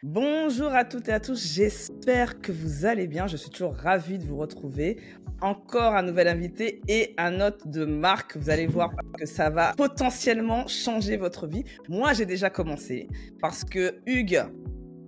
Bonjour à toutes et à tous, j'espère que vous allez bien. Je suis toujours ravie de vous retrouver. Encore un nouvel invité et un hôte de marque. Vous allez voir que ça va potentiellement changer votre vie. Moi, j'ai déjà commencé parce que Hugues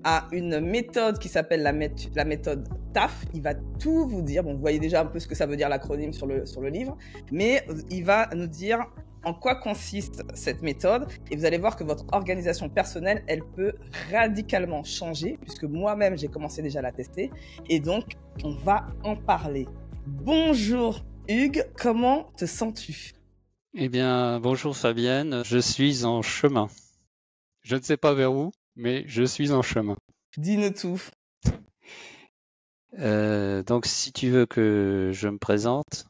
a une méthode qui s'appelle la méthode TAF. Il va tout vous dire. Bon, vous voyez déjà un peu ce que ça veut dire l'acronyme sur le livre, mais il va nous dire en quoi consiste cette méthode et vous allez voir que votre organisation personnelle, elle peut radicalement changer puisque moi-même, j'ai commencé déjà à la tester et donc, on va en parler. Bonjour Hugues, comment te sens-tu? Eh bien, bonjour Fabienne, je suis en chemin. Je ne sais pas vers où, mais je suis en chemin. Dis-nous tout. Donc, si tu veux que je me présente,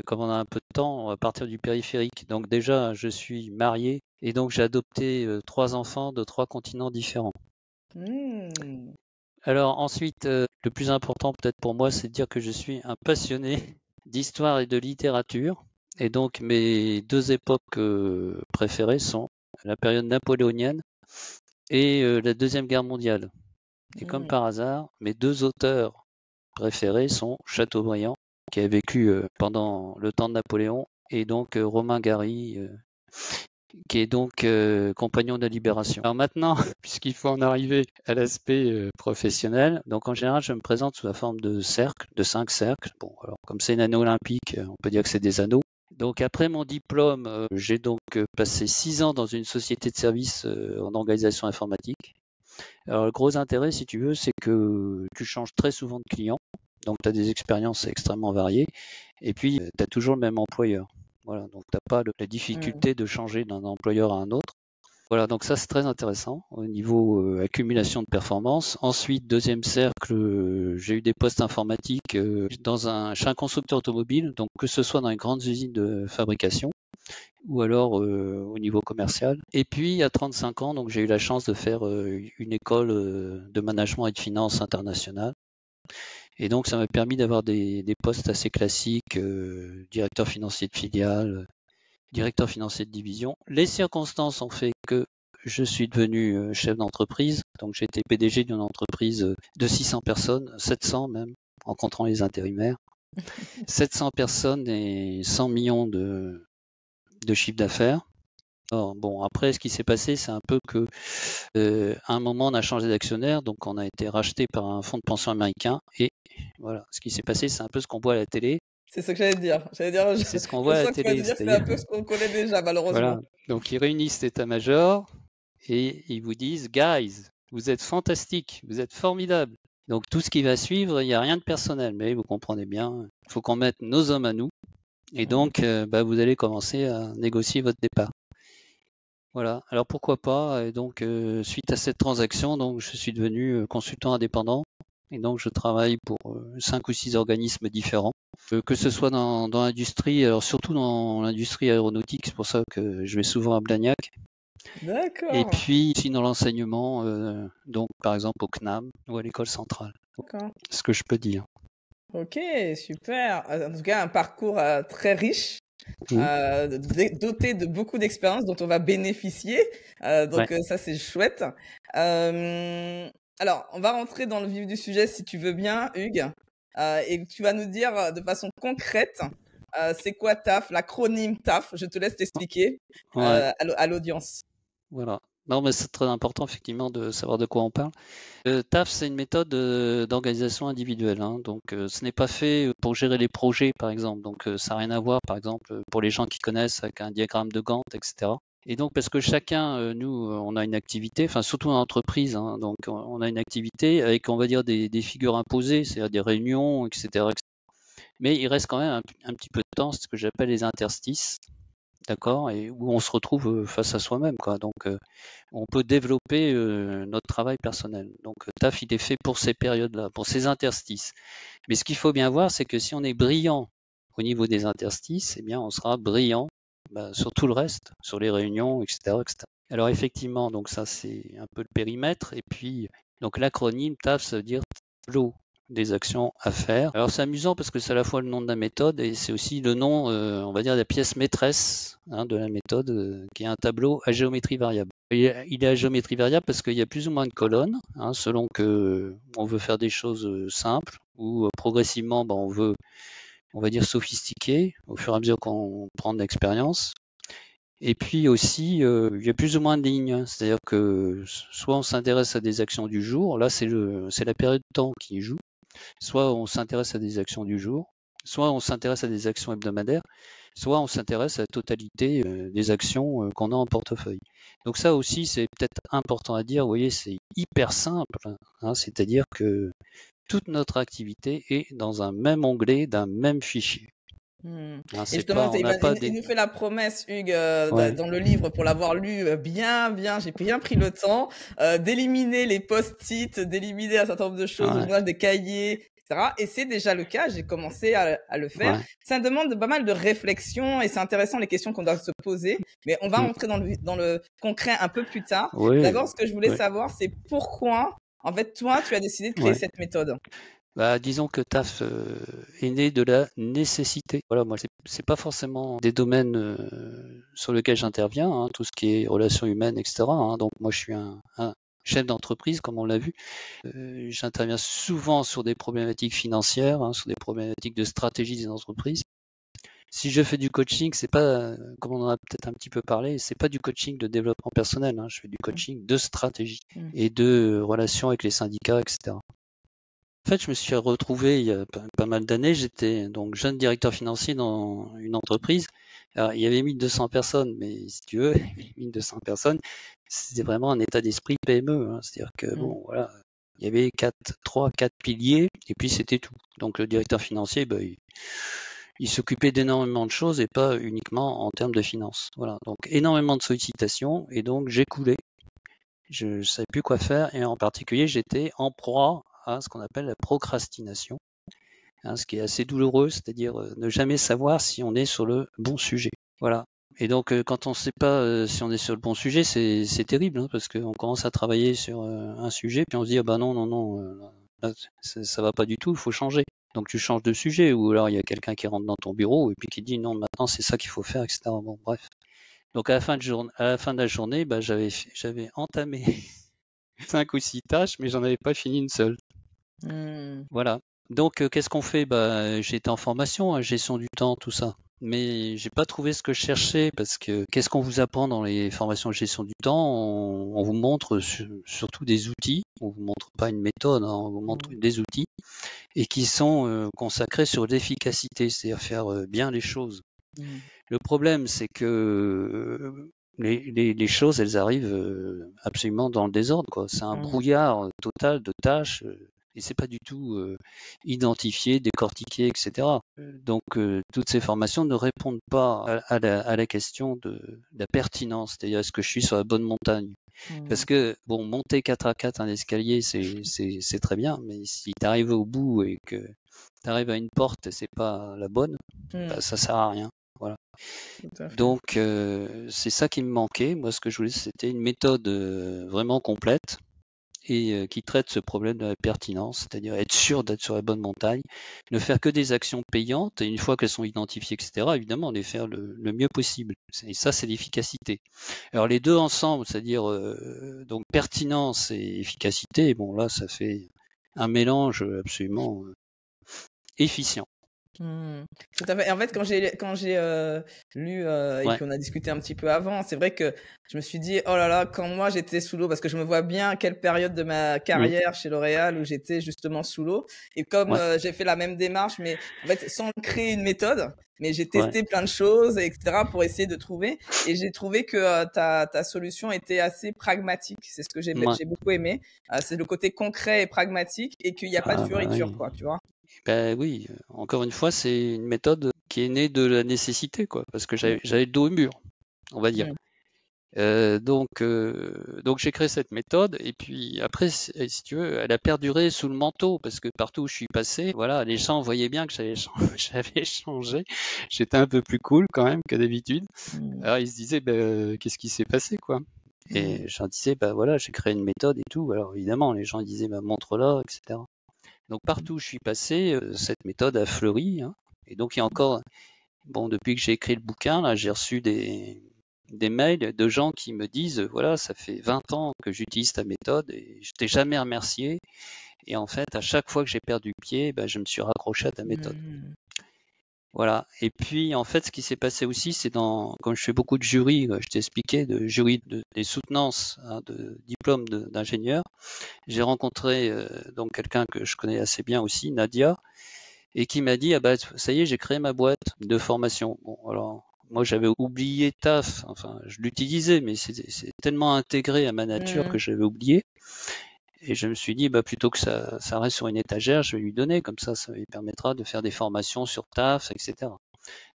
comme on a un peu de temps, on va partir du périphérique. Donc déjà, je suis marié et donc j'ai adopté 3 enfants de 3 continents différents. Alors ensuite, le plus important peut-être pour moi, c'est de dire que je suis un passionné d'histoire et de littérature. Et donc mes 2 époques préférées sont la période napoléonienne et la Deuxième Guerre mondiale. Et comme par hasard, mes 2 auteurs préférés sont Chateaubriand, qui a vécu pendant le temps de Napoléon, et donc Romain Gary, qui est donc compagnon de la Libération. Alors maintenant, puisqu'il faut en arriver à l'aspect professionnel, donc en général, je me présente sous la forme de cercles, de 5 cercles. Bon, alors comme c'est une année olympique, on peut dire que c'est des anneaux. Donc après mon diplôme, j'ai donc passé 6 ans dans une société de services en organisation informatique. Alors le gros intérêt, si tu veux, c'est que tu changes très souvent de client. Donc tu as des expériences extrêmement variées. Et puis, tu as toujours le même employeur. Voilà, donc tu n'as pas la difficulté de changer d'un employeur à un autre. Voilà, donc ça c'est très intéressant au niveau accumulation de performance. Ensuite, deuxième cercle, j'ai eu des postes informatiques chez un constructeur automobile, donc que ce soit dans les grandes usines de fabrication ou alors au niveau commercial. Et puis à 35 ans, donc j'ai eu la chance de faire une école de management et de finance internationale. Et donc ça m'a permis d'avoir des postes assez classiques, directeur financier de filiale, directeur financier de division. Les circonstances ont fait que je suis devenu chef d'entreprise. Donc j'ai été PDG d'une entreprise de 600 personnes, 700 même, en comptant les intérimaires. 700 personnes et 100 millions de chiffre d'affaires. Alors, bon, après, ce qui s'est passé, c'est un peu que à un moment, on a changé d'actionnaire, donc on a été racheté par un fonds de pension américain. Et voilà, ce qui s'est passé, c'est un peu ce qu'on voit à la télé. C'est ce que j'allais te dire. C'est ce qu'on Je voit à la sens que tu vas te télé, dire que c'est un c'est-à-dire, peu ce qu'on connaît déjà, malheureusement. voilà. Donc, ils réunissent l'état-major et ils vous disent, guys, vous êtes fantastiques, vous êtes formidables. Donc, tout ce qui va suivre, il n'y a rien de personnel, mais vous comprenez bien, il faut qu'on mette nos hommes à nous. Et donc, vous allez commencer à négocier votre départ. Voilà. Alors pourquoi pas? Et donc suite à cette transaction, donc je suis devenu consultant indépendant et donc je travaille pour 5 ou 6 organismes différents, que ce soit dans l'industrie, alors surtout dans l'industrie aéronautique, c'est pour ça que je vais souvent à Blagnac. Et D'accord. puis aussi dans l'enseignement, donc par exemple au CNAM ou à l'école centrale. D'accord. C'est ce que je peux dire. Ok, super. En tout cas, un parcours très riche, Mmh. doté de beaucoup d'expériences dont on va bénéficier. Ouais. Ça, c'est chouette. Alors, on va rentrer dans le vif du sujet si tu veux bien, Hugues. Et tu vas nous dire de façon concrète, c'est quoi TAF, l'acronyme TAF. Je te laisse t'expliquer Ouais. à l'audience. Voilà. Non, mais c'est très important effectivement de savoir de quoi on parle. TAF, c'est une méthode d'organisation individuelle, hein. Donc, ce n'est pas fait pour gérer les projets, par exemple. Donc, ça n'a rien à voir, par exemple, pour les gens qui connaissent avec un diagramme de Gantt, etc. Et donc, parce que chacun, nous, on a une activité, enfin surtout en entreprise, hein, donc on a une activité avec, on va dire, des figures imposées, c'est-à-dire des réunions, etc., etc. Mais il reste quand même un petit peu de temps, c'est ce que j'appelle les interstices. D'accord, et où on se retrouve face à soi-même, quoi. Donc, on peut développer notre travail personnel. Donc, TAF, il est fait pour ces périodes-là, pour ces interstices. Mais ce qu'il faut bien voir, c'est que si on est brillant au niveau des interstices, eh bien, on sera brillant sur tout le reste, sur les réunions, etc., etc. Alors, effectivement, donc ça, c'est un peu le périmètre. Et puis, donc l'acronyme TAF, ça veut dire tableau des actions à faire. Alors c'est amusant parce que c'est à la fois le nom de la méthode et c'est aussi le nom, on va dire, de la pièce maîtresse, hein, de la méthode, qui est un tableau à géométrie variable. il est à géométrie variable parce qu'il y a plus ou moins de colonnes, hein, selon que on veut faire des choses simples ou progressivement, on veut, on va dire, sophistiquer au fur et à mesure qu'on prend de l'expérience. Et puis aussi, il y a plus ou moins de lignes, c'est-à-dire que soit on s'intéresse à des actions du jour, là c'est la période de temps qui joue, soit on s'intéresse à des actions du jour, soit on s'intéresse à des actions hebdomadaires, soit on s'intéresse à la totalité des actions qu'on a en portefeuille. Donc ça aussi, c'est peut-être important à dire. Vous voyez, c'est hyper simple, hein, c'est-à-dire que toute notre activité est dans un même onglet d'un même fichier. Hein, Hein, et c'est justement, pas, on n'a pas il des... nous fait la promesse, Hugues, Ouais, dans le livre, pour l'avoir lu bien, j'ai bien pris le temps, d'éliminer les post-it, d'éliminer un certain nombre de choses, ouais, ouvrages, des cahiers, etc. Et c'est déjà le cas, j'ai commencé à le faire. ouais. Ça demande pas mal de réflexion et c'est intéressant les questions qu'on doit se poser, mais on va Mm. entrer dans le concret un peu plus tard. Oui, D'abord, ce que je voulais oui, savoir, c'est pourquoi, en fait, toi, tu as décidé de créer ouais. cette méthode. Bah, disons que TAF est né de la nécessité. Voilà, moi, c'est pas forcément des domaines sur lesquels j'interviens, hein, tout ce qui est relations humaines, etc. Hein. Donc, moi, je suis un chef d'entreprise, comme on l'a vu. J'interviens souvent sur des problématiques financières, hein, sur des problématiques de stratégie des entreprises. Si je fais du coaching, c'est pas, comme on en a peut-être un petit peu parlé, c'est pas du coaching de développement personnel. Hein. Je fais du coaching de stratégie Mm. et de relations avec les syndicats, etc. En fait, je me suis retrouvé il y a pas mal d'années. J'étais donc jeune directeur financier dans une entreprise. Alors, il y avait 1200 personnes, mais si tu veux, 1200 personnes, c'était vraiment un état d'esprit PME. Hein. C'est-à-dire que Mm. bon, voilà, il y avait 4 piliers, et puis c'était tout. Donc le directeur financier, il s'occupait d'énormément de choses et pas uniquement en termes de finances. Voilà, donc énormément de sollicitations, et donc j'ai coulé. Je ne savais plus quoi faire, et en particulier, j'étais en proie à ce qu'on appelle la procrastination, hein, ce qui est assez douloureux, c'est-à-dire ne jamais savoir si on est sur le bon sujet. Voilà. Et donc, quand on ne sait pas si on est sur le bon sujet, c'est terrible, hein, parce qu'on commence à travailler sur un sujet, puis on se dit, ah ben non, non, non, là, ça va pas du tout, il faut changer. Donc tu changes de sujet, ou alors il y a quelqu'un qui rentre dans ton bureau et puis qui dit non, maintenant c'est ça qu'il faut faire, etc. Bon, bref. Donc à la fin de la journée, j'avais entamé 5 ou 6 tâches, mais j'en avais pas fini une seule. Mm. Voilà. Donc, qu'est-ce qu'on fait? J'ai été en formation, gestion du temps, tout ça. Mais j'ai pas trouvé ce que je cherchais parce que qu'est-ce qu'on vous apprend dans les formations de gestion du temps? On vous montre surtout des outils. On vous montre pas une méthode, hein, on vous montre Mm. des outils et qui sont consacrés sur l'efficacité, c'est-à-dire faire bien les choses. Mm. Le problème, c'est que les choses, elles arrivent absolument dans le désordre, quoi. C'est un Mm. brouillard total de tâches et c'est pas du tout identifié, décortiqué, etc. Donc, toutes ces formations ne répondent pas à la question de la pertinence, c'est-à-dire est-ce que je suis sur la bonne montagne? Parce Mm. que, bon, monter 4 à 4 un escalier, c'est très bien, mais si tu arrives au bout et que tu arrives à une porte et c'est pas la bonne, Mm. ça sert à rien. Voilà. Tout à fait. Donc, c'est ça qui me manquait. Moi, ce que je voulais, c'était une méthode vraiment complète et qui traite ce problème de la pertinence, c'est-à-dire être sûr d'être sur la bonne montagne, ne faire que des actions payantes, et une fois qu'elles sont identifiées, etc., évidemment, les faire le mieux possible. Et ça, c'est l'efficacité. Alors, les deux ensemble, c'est-à-dire donc pertinence et efficacité, bon, là, ça fait un mélange absolument efficient. Mmh. Tout à fait. Et en fait, quand j'ai lu et Ouais, puis on a discuté un petit peu avant, c'est vrai que je me suis dit, oh là là, quand moi j'étais sous l'eau, parce que je me vois bien à quelle période de ma mmh, carrière chez L'Oréal où j'étais justement sous l'eau. Et comme ouais, j'ai fait la même démarche, mais en fait sans créer une méthode, mais j'ai ouais. testé plein de choses, etc., pour essayer de trouver. Et j'ai trouvé que ta solution était assez pragmatique. C'est ce que Ouais. j'ai beaucoup aimé. C'est le côté concret et pragmatique et qu'il n'y a pas de Ah bah fioriture, oui. quoi, tu vois. Ben oui, encore une fois, c'est une méthode qui est née de la nécessité, quoi, parce que j'avais le dos au mur, on va dire. Mmh. Donc j'ai créé cette méthode, et puis après, si tu veux, elle a perduré sous le manteau, parce que partout où je suis passé, voilà, les gens voyaient bien que j'avais changé. J'étais un peu plus cool quand même que d'habitude. Mmh. Alors ils se disaient, qu'est-ce qui s'est passé, quoi? Mmh. Et je leur disais, voilà, j'ai créé une méthode et tout. Alors évidemment, les gens disaient, montre-la, etc. Donc partout où je suis passé, cette méthode a fleuri, hein. Et donc il y a encore, bon, depuis que j'ai écrit le bouquin, là, j'ai reçu des mails de gens qui me disent, voilà, ça fait 20 ans que j'utilise ta méthode et je t'ai jamais remercié. Et en fait, à chaque fois que j'ai perdu pied, je me suis raccroché à ta méthode. Voilà. Et puis, en fait, ce qui s'est passé aussi, c'est comme je fais beaucoup de jurys, je t'ai expliqué, de jurys des soutenances, de diplômes d'ingénieur, j'ai rencontré donc quelqu'un que je connais assez bien aussi, Nadia, et qui m'a dit, ça y est, j'ai créé ma boîte de formation. Bon, alors, moi, j'avais oublié TAF, enfin, je l'utilisais, mais c'est tellement intégré à ma nature que j'avais oublié. Et je me suis dit, plutôt que ça reste sur une étagère, je vais lui donner, comme ça lui permettra de faire des formations sur TAF, etc.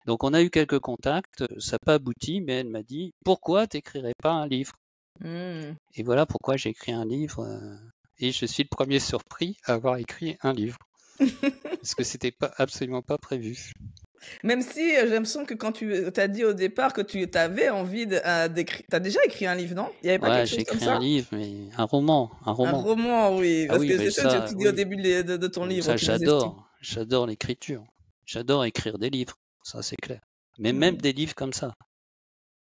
Donc on a eu quelques contacts, ça n'a pas abouti, mais elle m'a dit, pourquoi t'écrirais pas un livre? Et voilà pourquoi j'ai écrit un livre, et je suis le premier surpris à avoir écrit un livre. Parce que c'était absolument pas prévu. Même si j'ai l'impression que quand tu as dit au départ que tu avais envie d'écrire, tu as déjà écrit un livre, non? Il n'y avait pas quelque chose comme ça? J'ai écrit un livre, mais un roman. Un roman, oui. Parce que c'est ça que tu dis au début de ton livre. Ça, j'adore l'écriture. J'adore écrire des livres, ça c'est clair. Mais même des livres comme ça.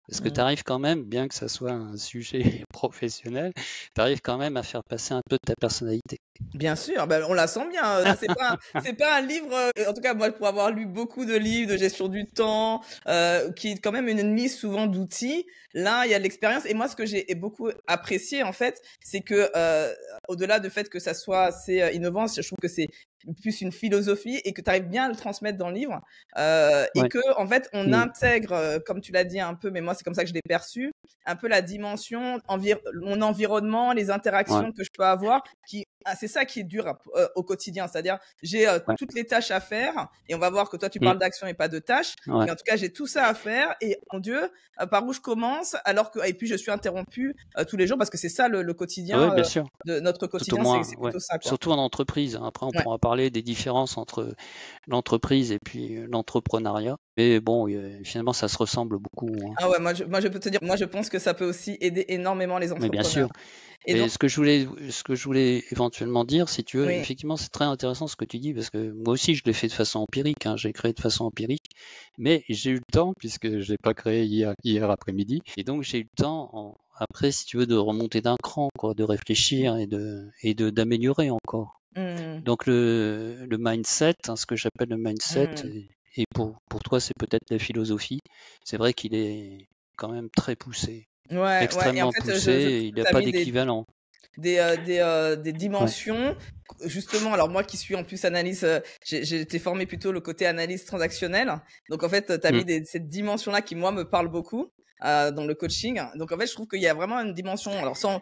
Parce que tu arrives quand même, bien que ça soit un sujet professionnel, tu arrives quand même à faire passer un peu de ta personnalité. Bien sûr, on la sent bien. Là, c'est pas un livre. En tout cas, moi, pour avoir lu beaucoup de livres de gestion du temps, qui est quand même une mise souvent d'outils. Là, il y a de l'expérience. Et moi, ce que j'ai beaucoup apprécié, en fait, c'est que au-delà du fait que ça soit assez innovant, je trouve que c'est plus une philosophie et que tu arrives bien à le transmettre dans le livre. Et que, en fait, on intègre, comme tu l'as dit un peu, mais moi, c'est comme ça que je l'ai perçu, un peu la dimension, mon environnement, les interactions que je peux avoir, c'est ça qui est dur au quotidien. C'est-à-dire, j'ai toutes les tâches à faire et on va voir que toi, tu parles d'action et pas de tâches. Mais en tout cas, j'ai tout ça à faire et mon Dieu, par où je commence et puis je suis interrompue tous les jours parce que c'est ça le quotidien bien sûr. de notre quotidien. C'est plutôt ça, quoi. Surtout en entreprise. Après, on pourra parler des différences entre l'entreprise et puis l'entrepreneuriat. Mais bon, finalement, ça se ressemble beaucoup. Ah ouais, moi je peux te dire, moi je pense que ça peut aussi aider énormément les entrepreneurs. Mais bien sûr. Et donc, ce que je voulais éventuellement dire, si tu veux, effectivement, c'est très intéressant ce que tu dis, parce que moi aussi, je l'ai fait de façon empirique, j'ai créé de façon empirique, mais j'ai eu le temps, puisque je l'ai pas créé hier après-midi, et donc j'ai eu le temps, après, si tu veux, de remonter d'un cran, quoi, de réfléchir et d'améliorer encore. Donc le mindset, ce que j'appelle le mindset, et pour toi, c'est peut-être la philosophie, c'est vrai qu'il est quand même très poussé. Extrêmement poussé, il n'y a pas d'équivalent. Des dimensions, justement. Alors moi qui suis en plus analyse, j'ai été formé plutôt le côté analyse transactionnelle. Donc en fait, tu as mis cette dimension-là qui moi me parle beaucoup dans le coaching. Donc en fait, je trouve qu'il y a vraiment une dimension, alors sans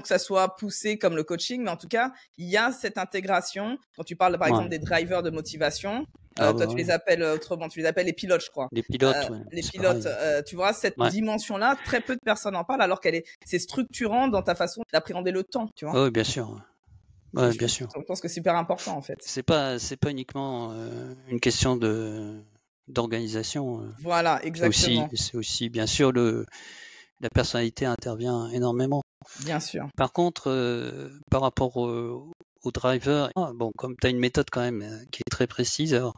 que ça soit poussé comme le coaching, mais en tout cas, il y a cette intégration. Quand tu parles par exemple des drivers de motivation, toi tu les appelles autrement, tu les appelles les pilotes, je crois. Les pilotes, les pilotes, tu vois, cette dimension-là, très peu de personnes en parlent, alors c'est structurant dans ta façon d'appréhender le temps, tu vois. Oui, bien sûr. Ouais, bien sûr. Je pense que c'est super important, en fait. C'est pas uniquement une question d'organisation. Voilà, exactement. C'est aussi, bien sûr, la personnalité intervient énormément. Bien sûr. Par contre, par rapport au driver, comme tu as une méthode quand même qui est très précise, alors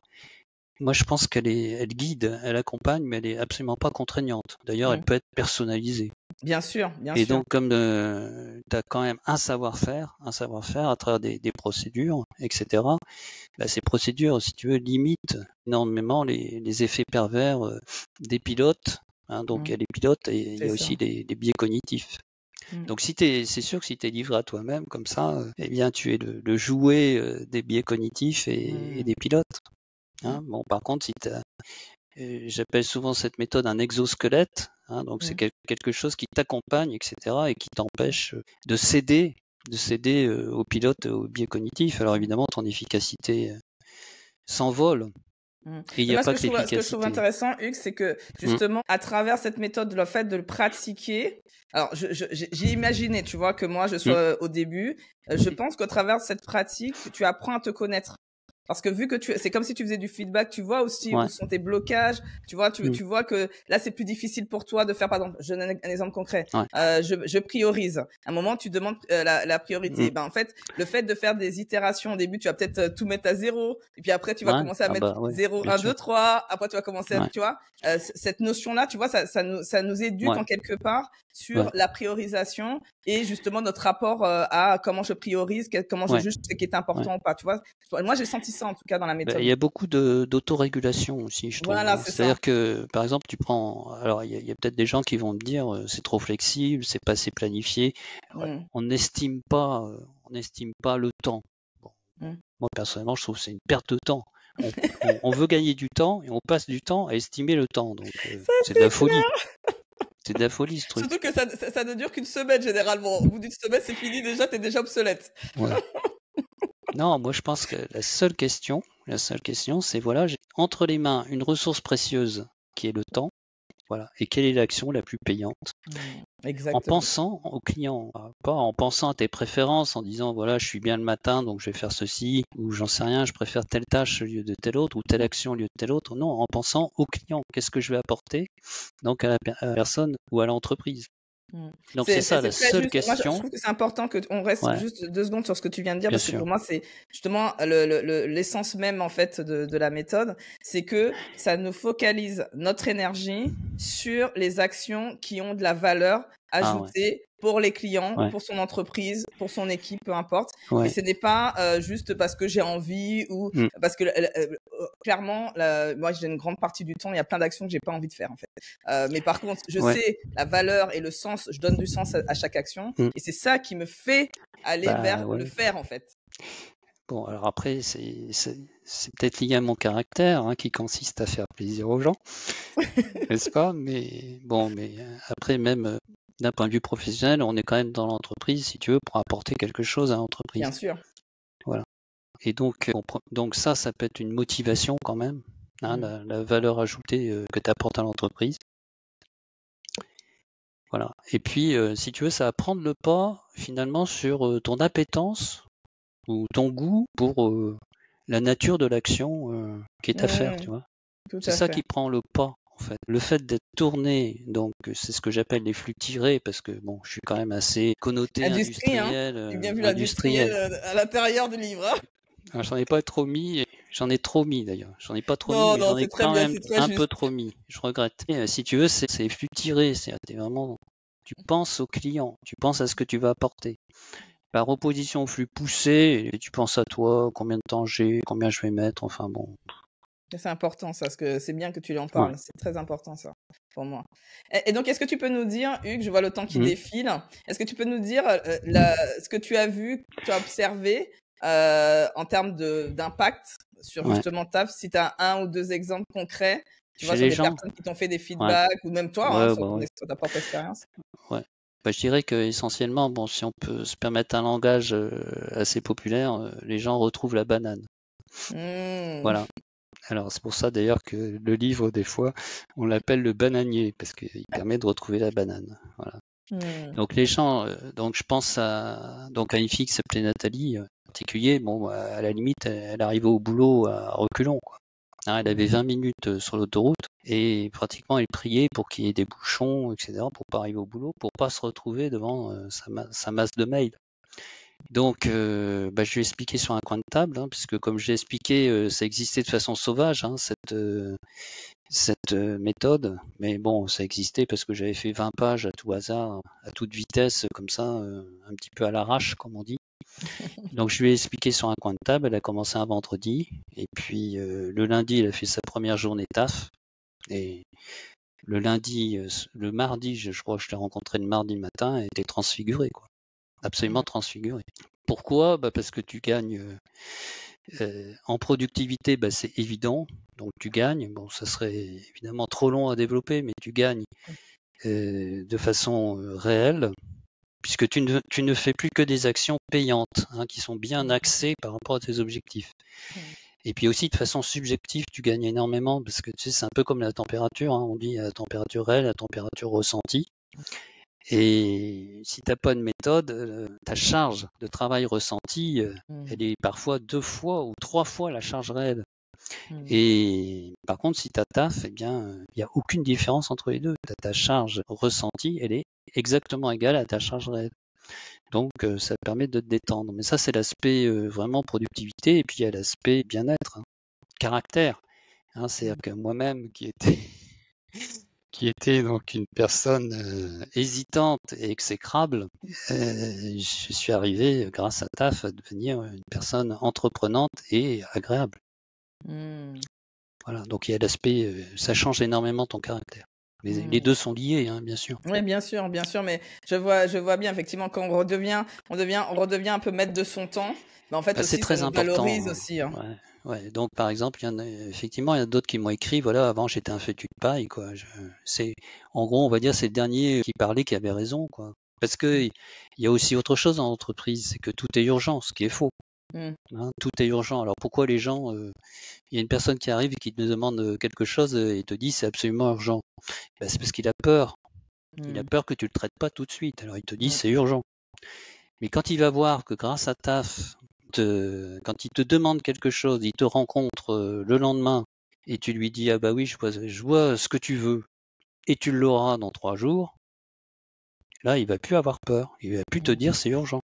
moi je pense elle guide, elle accompagne, mais elle est absolument pas contraignante. D'ailleurs, elle peut être personnalisée. Bien sûr, bien sûr. Et donc, comme tu as quand même un savoir-faire à travers des procédures, etc., ces procédures, si tu veux, limitent énormément les effets pervers des pilotes. Donc, il y a les pilotes et il y a aussi des biais cognitifs. Donc, c'est sûr que si tu es livré à toi-même comme ça, eh bien, tu es le jouet des biais cognitifs et des pilotes. Bon, par contre, si j'appelle souvent cette méthode un exosquelette. Donc, c'est quelque chose qui t'accompagne, etc., et qui t'empêche de céder au pilote, au biais cognitif. Alors, évidemment, ton efficacité s'envole. Et il n'y a pas que l'efficacité. Ce que je trouve intéressant, Hugues, c'est que justement, à travers cette méthode, le fait de le pratiquer, alors j'ai imaginé, tu vois, que moi, je sois au début, je pense qu'au travers de cette pratique, tu apprends à te connaître. Parce que vu que c'est comme si tu faisais du feedback, tu vois aussi Ouais. où sont tes blocages, tu vois, tu vois que là, c'est plus difficile pour toi de faire, par exemple, je donne un exemple concret. Ouais. Je priorise. À un moment, tu demandes la priorité. Ben, en fait, le fait de faire des itérations au début, tu vas peut-être tout mettre à 0, et puis après, tu vas Ouais. commencer à mettre 0, bien 1, sûr. 2, 3, après, tu vas commencer à, Ouais. tu vois, cette notion-là, tu vois, ça nous éduque Ouais. en quelque part sur Ouais. la priorisation et justement notre rapport à comment je priorise, comment je Ouais. juge ce qui est important ou pas, tu vois. Moi, j'ai senti ça en tout cas dans la Il méthode. y a beaucoup d'autorégulation aussi, je trouve. Voilà, Hein. c'est ça. C'est-à-dire que, par exemple, tu prends. Alors, il y a peut-être des gens qui vont me dire c'est trop flexible, c'est pas assez planifié. Mm. On n'estime pas le temps. Bon. Mm. Moi, personnellement, je trouve que c'est une perte de temps. On veut gagner du temps et on passe du temps à estimer le temps. Donc, Ça, c'est de la folie. C'est de la folie, ce truc. Surtout que ça ne dure qu'une semaine généralement. Au bout d'une semaine, c'est fini déjà, t'es déjà obsolète. Ouais. Non, moi je pense que la seule question, c'est voilà, j'ai entre les mains une ressource précieuse qui est le temps, voilà, et quelle est l'action la plus payante? En Exactement. pensant au client, pas en pensant à tes préférences, en disant voilà, je suis bien le matin, donc je vais faire ceci, ou j'en sais rien, je préfère telle tâche au lieu de telle autre, ou telle action au lieu de telle autre. Non, en pensant au client, qu'est-ce que je vais apporter donc à la personne ou à l'entreprise. Donc c'est ça la très seule juste. Moi, je question. trouve que c'est important qu'on reste Ouais, juste 2 secondes sur ce que tu viens de dire, bien parce que sûr. pour moi, c'est justement l'essence même en fait de la méthode, c'est que ça nous focalise notre énergie sur les actions qui ont de la valeur Ah ouais, ajoutée pour les clients, ouais, pour son entreprise, pour son équipe, peu importe. Et ouais. ce n'est pas juste parce que j'ai envie ou Mm. parce que clairement, moi, j'ai une grande partie du temps, il y a plein d'actions que j'ai pas envie de faire en fait. Mais par contre, je Ouais. sais la valeur et le sens, je donne du sens à chaque action. Mm. Et c'est ça qui me fait aller vers le Ouais. faire, en fait. Bon, alors après, c'est peut-être lié à mon caractère, hein, qui consiste à faire plaisir aux gens, n'est-ce pas? Mais bon, après, même d'un point de vue professionnel, on est quand même dans l'entreprise, si tu veux, pour apporter quelque chose à l'entreprise. Bien sûr. Voilà. Et donc, ça peut être une motivation quand même, hein, la valeur ajoutée que tu apportes à l'entreprise. Voilà. Et puis, si tu veux, ça va prendre le pas finalement sur ton appétence ou ton goût pour la nature de l'action qui est à faire, tu vois. Tout C'est à ça fait. qui prend le pas, en fait. Le fait d'être tourné, donc c'est ce que j'appelle les flux tirés, parce que bon, je suis quand même assez connoté Industrie, hein. J'ai bien vu l'industriel à l'intérieur du livre. Hein. Alors, j'en ai pas trop mis, j'en ai trop mis d'ailleurs. J'en ai pas trop mis, Non, mais non, j'en ai c'est très quand bien, même c'est très un juste. peu trop mis. Je regrette. Et, si tu veux, c'est les flux tirés. C'est vraiment, tu penses au client, tu penses à ce que tu vas apporter. Par opposition au flux poussé, et tu penses à toi, combien de temps j'ai, combien je vais mettre, enfin bon. C'est important, ça, parce que c'est bien que tu en Ouais. parles. C'est très important, ça, pour moi. Et donc, est-ce que tu peux nous dire, Hugues, je vois le temps qui défile, est-ce que tu peux nous dire ce que tu as vu, que tu as observé en termes d'impact sur justement TAF, si tu as 1 ou 2 exemples concrets, tu vois, Chez sur les des gens, personnes qui t'ont fait des feedbacks, ou même toi, hein, sur ta propre expérience. Ouais. Bah, je dirais que essentiellement, bon, si on peut se permettre un langage assez populaire, les gens retrouvent la banane. Voilà. Alors c'est pour ça d'ailleurs que le livre, des fois, on l'appelle le bananier, parce qu'il permet de retrouver la banane. Voilà. Donc les gens, donc je pense à une fille qui s'appelait Nathalie, en particulier, bon, à la limite, elle arrivait au boulot à reculons, quoi. Hein, elle avait 20 minutes sur l'autoroute et pratiquement elle priait pour qu'il y ait des bouchons, etc., pour pas arriver au boulot, pour pas se retrouver devant sa masse de mails. Donc, je lui ai expliqué sur un coin de table, hein, puisque comme j'ai expliqué, ça existait de façon sauvage, hein, cette méthode. Mais bon, ça existait parce que j'avais fait 20 pages à tout hasard, à toute vitesse, comme ça, un petit peu à l'arrache, comme on dit. Donc, je lui ai expliqué sur un coin de table. Elle a commencé un vendredi. Et puis, le lundi, elle a fait sa première journée taf. Et le mardi, je crois que je l'ai rencontrée le mardi matin, elle était transfigurée, quoi. Absolument transfigurée. Pourquoi? Parce que tu gagnes en productivité, c'est évident. Donc tu gagnes. Bon, ça serait évidemment trop long à développer, mais tu gagnes de façon réelle, puisque tu ne fais plus que des actions payantes, hein, qui sont bien axées par rapport à tes objectifs. Et puis aussi de façon subjective, tu gagnes énormément, parce que tu sais, c'est un peu comme la température, hein, on dit la température réelle, la température ressentie. Et si tu n'as pas de méthode, ta charge de travail ressentie, elle est parfois 2 fois ou 3 fois la charge réelle. Et par contre, si tu as taf, eh bien, il n'y a aucune différence entre les deux. Ta charge ressentie, elle est exactement égale à ta charge réelle. Donc, ça permet de te détendre. Mais ça, c'est l'aspect vraiment productivité. Et puis, il y a l'aspect bien-être, caractère. C'est-à-dire que moi-même, qui était donc une personne hésitante et exécrable, je suis arrivé, grâce à TAF, à devenir une personne entreprenante et agréable. Voilà, donc il y a l'aspect, ça change énormément ton caractère. Les deux sont liés, bien sûr. Oui, bien sûr, mais je vois bien, effectivement, quand on redevient un peu maître de son temps, mais en fait C'est aussi, ça très nous important. valorise aussi. Ouais. Donc par exemple, effectivement, il y en a d'autres qui m'ont écrit, voilà, avant j'étais un fétu de paille, quoi. En gros, on va dire, c'est le dernier qui parlait qui avait raison, quoi. Parce que il y a aussi autre chose en entreprise, c'est que tout est urgent, ce qui est faux. Tout est urgent. Alors pourquoi les gens, il y a une personne qui arrive et qui te demande quelque chose et te dit c'est absolument urgent. C'est parce qu'il a peur. Il a peur que tu le traites pas tout de suite. Alors il te dit c'est urgent. Mais quand il va voir que grâce à TAF, quand il te demande quelque chose, il te rencontre le lendemain et tu lui dis ah bah oui, je vois ce que tu veux et tu l'auras dans 3 jours, là il va plus avoir peur. Il va plus te dire c'est urgent.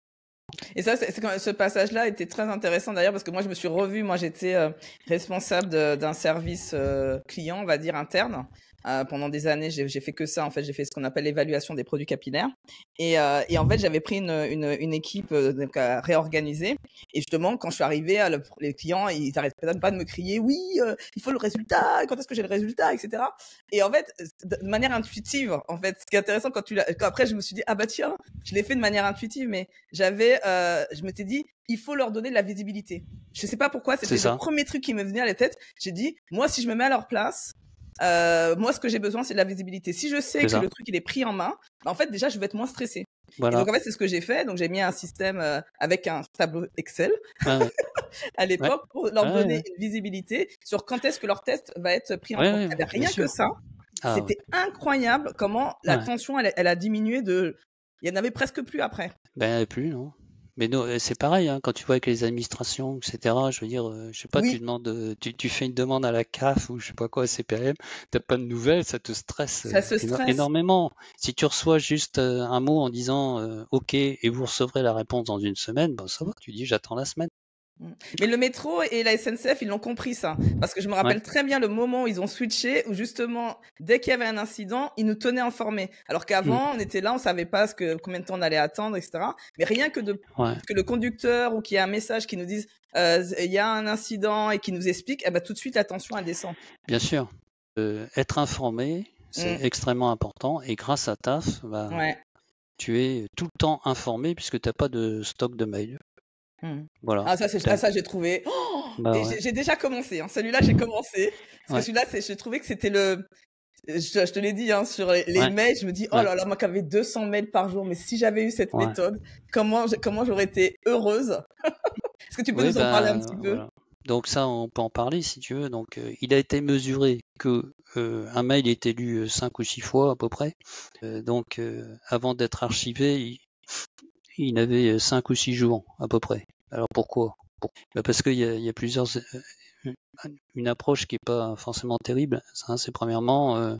Et ça, ce passage-là était très intéressant d'ailleurs parce que moi je me suis revue, moi j'étais responsable d'un service client, on va dire interne. Pendant des années, j'ai fait que ça. En fait, j'ai fait ce qu'on appelle l'évaluation des produits capillaires. Et en fait, j'avais pris une équipe à réorganiser. Et justement, quand je suis arrivée, les clients, ils n'arrêtaient pas de me crier, oui, il faut le résultat. Quand est-ce que j'ai le résultat, etc. Et en fait, de manière intuitive, en fait, ce qui est intéressant après, je me suis dit, ah bah tiens, je l'ai fait de manière intuitive, mais je m'étais dit, il faut leur donner de la visibilité. Je sais pas pourquoi, c'était le premier truc qui me venait à la tête. J'ai dit, moi, si je me mets à leur place, moi, ce que j'ai besoin, c'est de la visibilité. Si je sais que le truc il est pris en main, en fait, déjà, je vais être moins stressée. Voilà. Et donc, en fait, c'est ce que j'ai fait. Donc, j'ai mis un système avec un tableau Excel à l'époque pour leur donner une visibilité sur quand est-ce que leur test va être pris en compte. Il n'y avait rien que ça. C'était incroyable comment la tension, elle a diminué il n'y en avait presque plus après. Il n'y en avait plus, non. Mais c'est pareil, quand tu vois avec les administrations, etc. Je veux dire, je sais pas, tu fais une demande à la CAF ou je sais pas quoi, CPM, t'as pas de nouvelles, ça te stresse, énormément. Si tu reçois juste un mot en disant OK et vous recevrez la réponse dans une semaine, ça va, tu dis j'attends la semaine. Mais le métro et la SNCF, ils l'ont compris ça. Parce que je me rappelle très bien le moment où ils ont switché, où justement, dès qu'il y avait un incident, ils nous tenaient informés. Alors qu'avant, on était là, on savait pas combien de temps on allait attendre, etc. Mais rien que que le conducteur ou qu'il y ait un message qui nous dise il y a un incident et qui nous explique, tout de suite, la tension, elle descend. Bien sûr. Être informé, c'est extrêmement important. Et grâce à TAF, tu es tout le temps informé puisque tu n'as pas de stock de mails. Voilà. Ça, j'ai trouvé. J'ai déjà commencé. Celui-là, j'ai commencé. Parce que celui-là, j'ai trouvé que c'était je te l'ai dit, sur les mails, je me dis, oh là là, moi qui avais 200 mails par jour, mais si j'avais eu cette méthode, comment j'aurais été heureuse. Est-ce que tu peux nous en parler un petit peu? Voilà. Donc ça, on peut en parler si tu veux. Donc, il a été mesuré que un mail était lu 5 ou 6 fois à peu près. Donc, avant d'être archivé, il avait 5 ou 6 jours à peu près. Alors pourquoi? Parce qu'il y a plusieurs... Une approche qui n'est pas forcément terrible, c'est premièrement,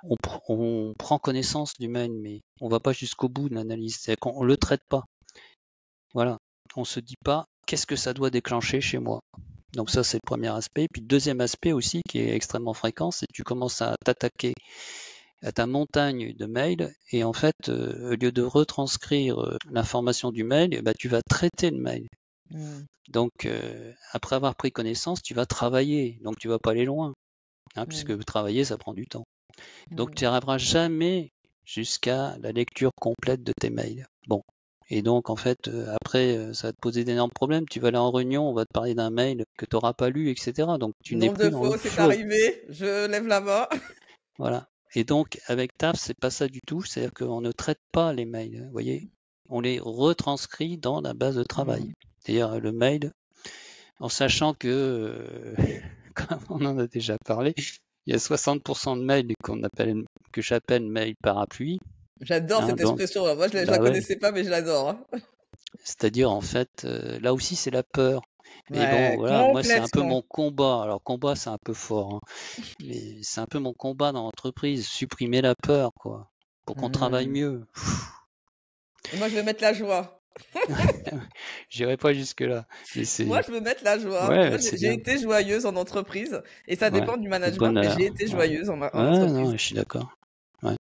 on prend connaissance du mail, mais on ne va pas jusqu'au bout de l'analyse. C'est-à-dire qu'on ne le traite pas. Voilà. On ne se dit pas qu'est-ce que ça doit déclencher chez moi. Donc ça, c'est le premier aspect. Puis le deuxième aspect aussi, qui est extrêmement fréquent, c'est que tu commences à t'attaquer à ta montagne de mails et en fait, au lieu de retranscrire l'information du mail, tu vas traiter le mail. Donc, après avoir pris connaissance, tu vas travailler. Donc, tu vas pas aller loin, puisque travailler, ça prend du temps. Donc, tu n'arriveras jamais jusqu'à la lecture complète de tes mails. Bon. Et donc, en fait, après, ça va te poser d'énormes problèmes. Tu vas aller en réunion, on va te parler d'un mail que tu n'auras pas lu, etc. Donc, tu n'es plus dans le flow. C'est arrivé, je lève la main. Voilà. Et donc, avec TAF, c'est pas ça du tout. C'est-à-dire qu'on ne traite pas les mails. Vous voyez, on les retranscrit dans la base de travail. C'est-à-dire le mail, en sachant que, comme on en a déjà parlé, il y a 60% de mails que j'appelle mail parapluie. J'adore hein, cette donc, expression. Moi, je la bah ouais. connaissais pas, mais je l'adore. Hein. C'est-à-dire, en fait, là aussi, c'est la peur. Mais bon, Ouais, voilà, moi, c'est un peu complètement. mon combat. Alors, combat, c'est un peu fort, hein, mais c'est un peu mon combat dans l'entreprise, supprimer la peur, quoi, pour qu'on travaille Hmm. mieux. Et moi, je veux mettre la joie. J'irai pas jusque-là, mais Moi, c'est... je veux mettre la joie. Ouais, Moi, c'est j'ai bien. été joyeuse en entreprise. Et ça Ouais, dépend du le management, mais j'ai bonheur. été Ouais, joyeuse en ouais, non, entreprise. je suis d'accord. Ouais.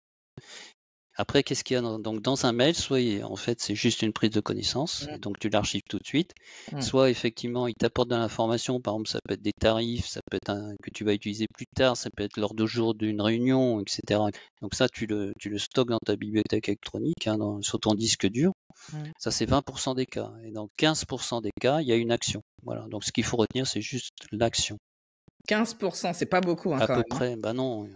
Après, qu'est-ce qu'il y a donc dans un mail, soit en fait c'est juste une prise de connaissance, et donc tu l'archives tout de suite, Mm. soit effectivement il t'apporte de l'information, par exemple ça peut être des tarifs, ça peut être que tu vas utiliser plus tard, ça peut être l'ordre de jour d'une réunion, etc. Donc ça tu le stockes dans ta bibliothèque électronique, hein, sur ton disque dur. Mm. Ça c'est 20% des cas, et dans 15% des cas il y a une action. Voilà, donc ce qu'il faut retenir c'est juste l'action. 15%, c'est pas beaucoup hein, À quand peu même. Hein. près, bah non,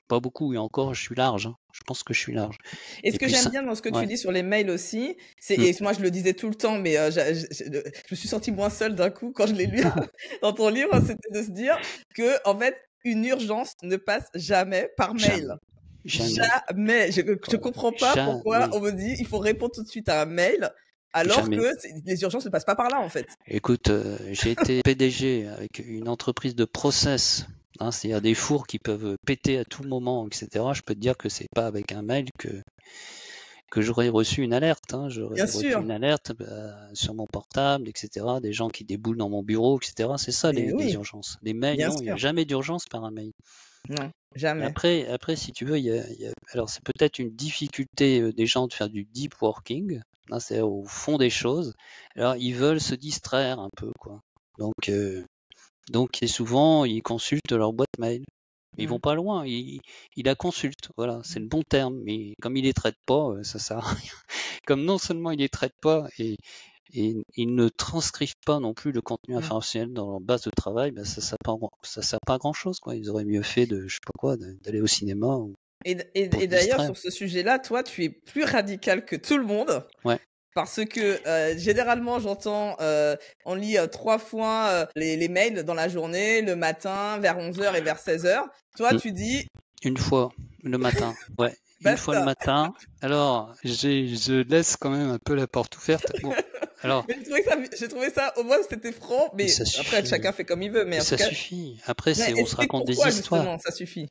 pas beaucoup, et encore je suis large, hein. Je pense que je suis large. Et ce Et que puis j'aime ça, bien dans ce que tu ouais. dis sur les mails aussi, c'est, Mm. et moi je le disais tout le temps, mais je me suis sentie moins seule d'un coup quand je l'ai lu dans ton livre, c'était de se dire que, en fait, une urgence ne passe jamais par mail. Jamais, jamais, Jamais. Je comprends pas pourquoi jamais, on me dit il faut répondre tout de suite à un mail, alors jamais. que les urgences ne passent pas par là, en fait. Écoute, j'ai été PDG avec une entreprise de process, hein, c'est-à-dire des fours qui peuvent péter à tout moment, etc. Je peux te dire que c'est pas avec un mail que j'aurais reçu une alerte, hein. J'aurais Bien reçu sûr. une alerte sur mon portable, etc. Des gens qui déboulent dans mon bureau, etc. C'est ça Mais les oui, urgences. Les mails, bien non, il n'y a sûr. jamais d'urgence par un mail. Non, Et jamais. après, si tu veux, alors c'est peut-être une difficulté des gens de faire du deep working, hein, c'est au fond des choses. Alors ils veulent se distraire un peu, quoi. Donc et souvent ils consultent leur boîte mail. Ils vont Mm. pas loin, ils la consultent, voilà, c'est le bon terme. Mais comme ils les traitent pas, ça sert à rien. Comme non seulement ils les traitent pas et ils ne transcrivent pas non plus le contenu Mm. informationnel dans leur base de travail, ben ça sert pas à grand chose, quoi. Ils auraient mieux fait de, je sais pas quoi, d'aller au cinéma pour Et se d'ailleurs, distraire. sur ce sujet-là, toi, tu es plus radical que tout le monde. Ouais. Parce que généralement, j'entends, on lit 3 fois les mails dans la journée, le matin, vers 11h et vers 16h. Toi, Mm. tu dis Une fois le matin, ouais, une fois le basta. matin. Alors, je laisse quand même un peu la porte ouverte. Bon, alors, Mais j'ai trouvé ça, au moins, c'était franc. Mais ça après, chacun suffit. fait comme il veut. Mais Et en tout ça cas, suffit. Après, ouais, on se explique raconte des pourquoi, histoires. justement, ça suffit.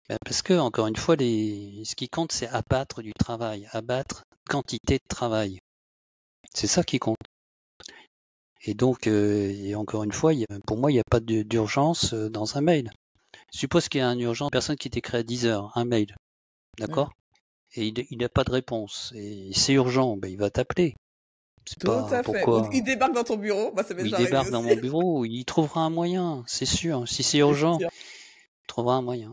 Ben, parce que, encore une fois, ce qui compte, c'est abattre du travail, abattre quantité de travail. C'est ça qui compte. Et donc, et encore une fois, pour moi, il n'y a pas d'urgence dans un mail. Suppose qu'il y a une urgence, personne qui t'écrit à 10 heures, un mail, Mm. d'accord? Et il n'a pas de réponse. Et c'est urgent, ben, il va t'appeler. C'est Tout pas à fait. Ou pourquoi. il débarque dans ton bureau. Bah, ça m'est Ou il déjà arrivé débarque dans aussi. mon bureau, il trouvera un moyen, c'est sûr. Si c'est C'est urgent, sûr. il trouvera un moyen.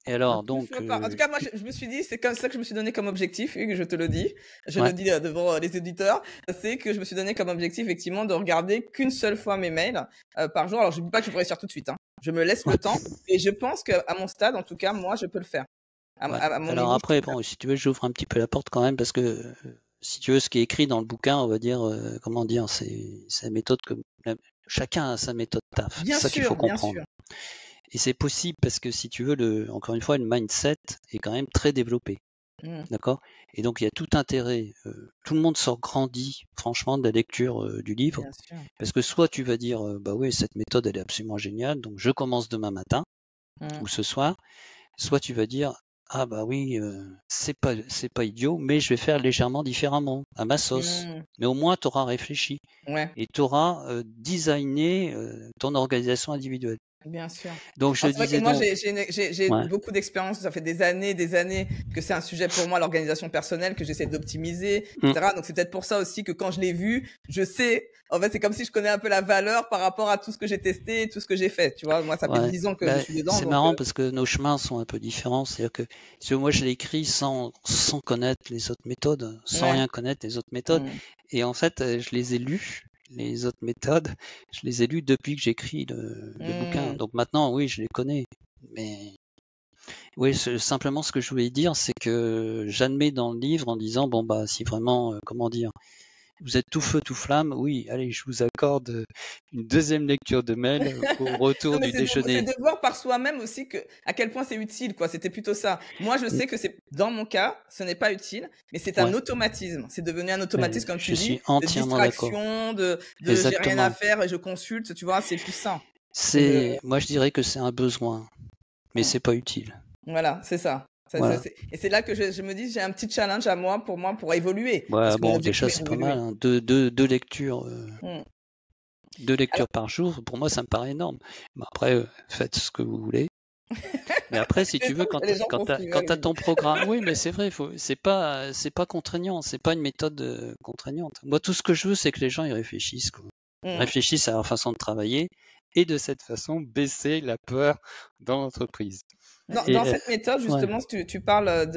Et Un alors, plus donc, soit par. En tout cas, moi, je me suis dit, c'est comme ça que je me suis donné comme objectif, Hugues, je te le dis. Je le ouais, dis devant les éditeurs. C'est que je me suis donné comme objectif, effectivement, de regarder qu'une seule fois mes mails par jour. Alors, je ne dis pas que je pourrais faire tout de suite. Hein. Je me laisse le temps. Et je pense qu'à mon stade, en tout cas, moi, je peux le faire. ouais. À mon Alors niveau, je peux après, le faire. bon, si tu veux, j'ouvre un petit peu la porte quand même parce que si tu veux, ce qui est écrit dans le bouquin, on va dire, comment dire, c'est la méthode que chacun a sa méthode taf. C'est ça qu'il faut Bien comprendre. sûr. Et c'est possible parce que si tu veux, encore une fois, le mindset est quand même très développé. Mm. D'accord? Et donc il y a tout intérêt, tout le monde sort grandi, franchement, de la lecture du livre. Bien sûr. Parce que soit tu vas dire, bah oui, cette méthode, elle est absolument géniale, donc je commence demain matin Mm. ou ce soir. Soit tu vas dire, ah bah oui, c'est pas idiot, mais je vais faire légèrement différemment, à ma sauce. Mm. Mais au moins, tu auras réfléchi Ouais. et tu auras designé ton organisation individuelle. Bien sûr. Donc je Alors c'est vrai que disais moi donc, j'ai ouais, beaucoup d'expérience, ça fait des années que c'est un sujet pour moi l'organisation personnelle que j'essaie d'optimiser, mm, etc. Donc c'est peut-être pour ça aussi que quand je l'ai vu, je sais, en fait c'est comme si je connais un peu la valeur par rapport à tout ce que j'ai testé et tout ce que j'ai fait, tu vois. Moi ça fait ouais. 10 ans que je Bah, suis dedans c'est donc marrant parce que nos chemins sont un peu différents. C'est-à-dire que si moi je l'ai écrit sans connaître les autres méthodes, sans ouais. rien connaître les autres méthodes. Mm. Et en fait, je les ai lus, les autres méthodes, je les ai lus depuis que j'écris le bouquin. Mm. Donc maintenant, oui, je les connais. Mais oui, simplement ce que je voulais dire, c'est que j'admets dans le livre en disant, bon, bah, si vraiment, comment dire, vous êtes tout feu, tout flamme. Oui, allez, je vous accorde une deuxième lecture de mail au retour Non, mais du c'est déjeuner. de voir par soi-même aussi à quel point c'est utile, quoi. C'était plutôt ça. Moi, je sais que dans mon cas, ce n'est pas utile, mais c'est un Ouais, automatisme. C'est devenu un mais automatisme, comme tu je dis, suis de entièrement d'accord. distraction, de j'ai rien à Exactement. faire et je consulte, tu vois, c'est plus ça. Moi, je dirais que c'est un besoin, mais Mm. c'est pas utile. Voilà, c'est ça. Voilà. Et c'est là que je me dis, j'ai un petit challenge à moi, pour évoluer. Ouais, Parce que mon bon, objectif déjà, est c'est pas d'évoluer. mal, hein. Deux lectures. Mm. Deux Alors, lectures par jour, pour moi, ça me paraît énorme. Bon, après, faites ce que vous voulez. Mais après, si tu veux, les gens font ce qu'ils quand veulent, t'as Olivier. ton programme, oui, mais c'est vrai, c'est pas contraignant, c'est pas une méthode contraignante. Moi, tout ce que je veux, c'est que les gens y réfléchissent, quoi. Mm. Réfléchissent à leur façon de travailler et de cette façon baisser la peur dans l'entreprise. Et Dans cette méthode, ouais, justement, tu parles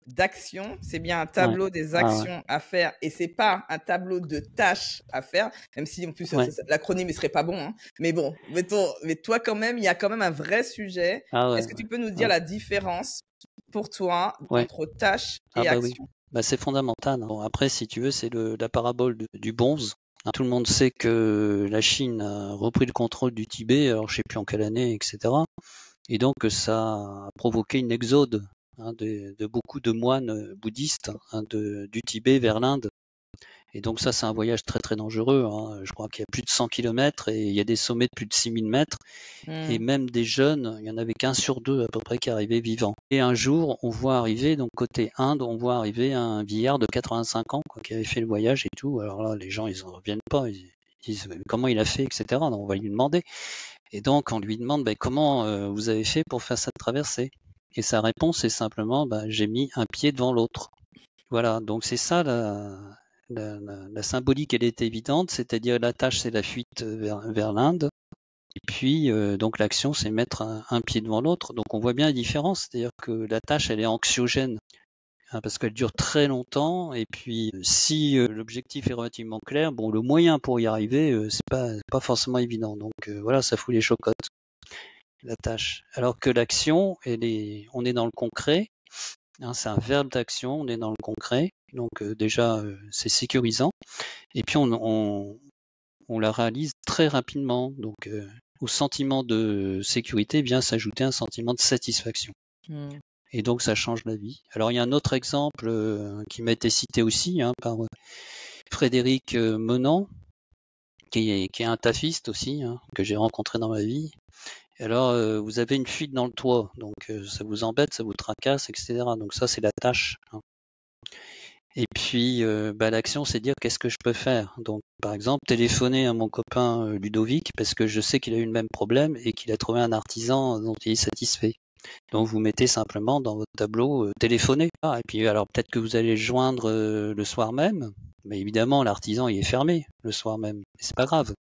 d'action, c'est bien un ouais, tableau des ah ouais, actions à faire et c'est pas un tableau de tâches à faire, même si en plus ouais, l'acronyme ne serait pas bon, hein. Mais bon, mais toi quand même, il y a quand même un vrai sujet. ah ouais, Est-ce que tu peux nous dire ouais, la différence pour toi ouais. entre tâches Ah et bah oui, action? bah c'est fondamental, hein. Bon, après, si tu veux, c'est la parabole du bonze. Hein, tout le monde sait que la Chine a repris le contrôle du Tibet, alors je sais plus en quelle année, etc. Et donc ça a provoqué une exode, hein, de beaucoup de moines bouddhistes, hein, du Tibet vers l'Inde. Et donc ça, c'est un voyage très très dangereux, hein. Je crois qu'il y a plus de 100 kilomètres et il y a des sommets de plus de 6000 mètres. Et Hmm. même des jeunes, il y en avait qu'un sur deux à peu près qui arrivait vivant. Et un jour, on voit arriver, donc côté Inde, on voit arriver un vieillard de 85 ans, quoi, qui avait fait le voyage et tout. Alors là, les gens, ils en reviennent pas. Ils disent comment il a fait, etc. Donc on va lui demander. Et donc on lui demande comment vous avez fait pour faire cette traversée. Et sa réponse est simplement j'ai mis un pied devant l'autre. Voilà, donc c'est ça la symbolique, elle est évidente, c'est-à-dire la tâche c'est la fuite vers l'Inde. Et puis, donc l'action, c'est mettre un pied devant l'autre. Donc on voit bien la différence, c'est-à-dire que la tâche, elle est anxiogène, hein, parce qu'elle dure très longtemps. Et puis, si l'objectif est relativement clair, bon, le moyen pour y arriver, c'est pas forcément évident. Donc voilà, ça fout les chocottes, la tâche. Alors que l'action, on est dans le concret, hein, c'est un verbe d'action, on est dans le concret. Donc déjà, c'est sécurisant. Et puis on la réalise très rapidement. Donc, au sentiment de sécurité vient s'ajouter un sentiment de satisfaction. Hmm. Et donc, ça change la vie. Alors, il y a un autre exemple qui m'a été cité aussi, hein, par Frédéric Menant, qui est un tafiste aussi, hein, que j'ai rencontré dans ma vie. Alors, vous avez une fuite dans le toit, donc ça vous embête, ça vous tracasse, etc. Donc ça, c'est la tâche, hein. Et puis, l'action, c'est dire qu'est-ce que je peux faire. Donc, par exemple, téléphoner à mon copain Ludovic parce que je sais qu'il a eu le même problème et qu'il a trouvé un artisan dont il est satisfait. Donc, vous mettez simplement dans votre tableau téléphoner. Ah, et puis, alors peut-être que vous allez le joindre le soir même, mais évidemment, l'artisan il est fermé le soir même. Mais c'est pas grave,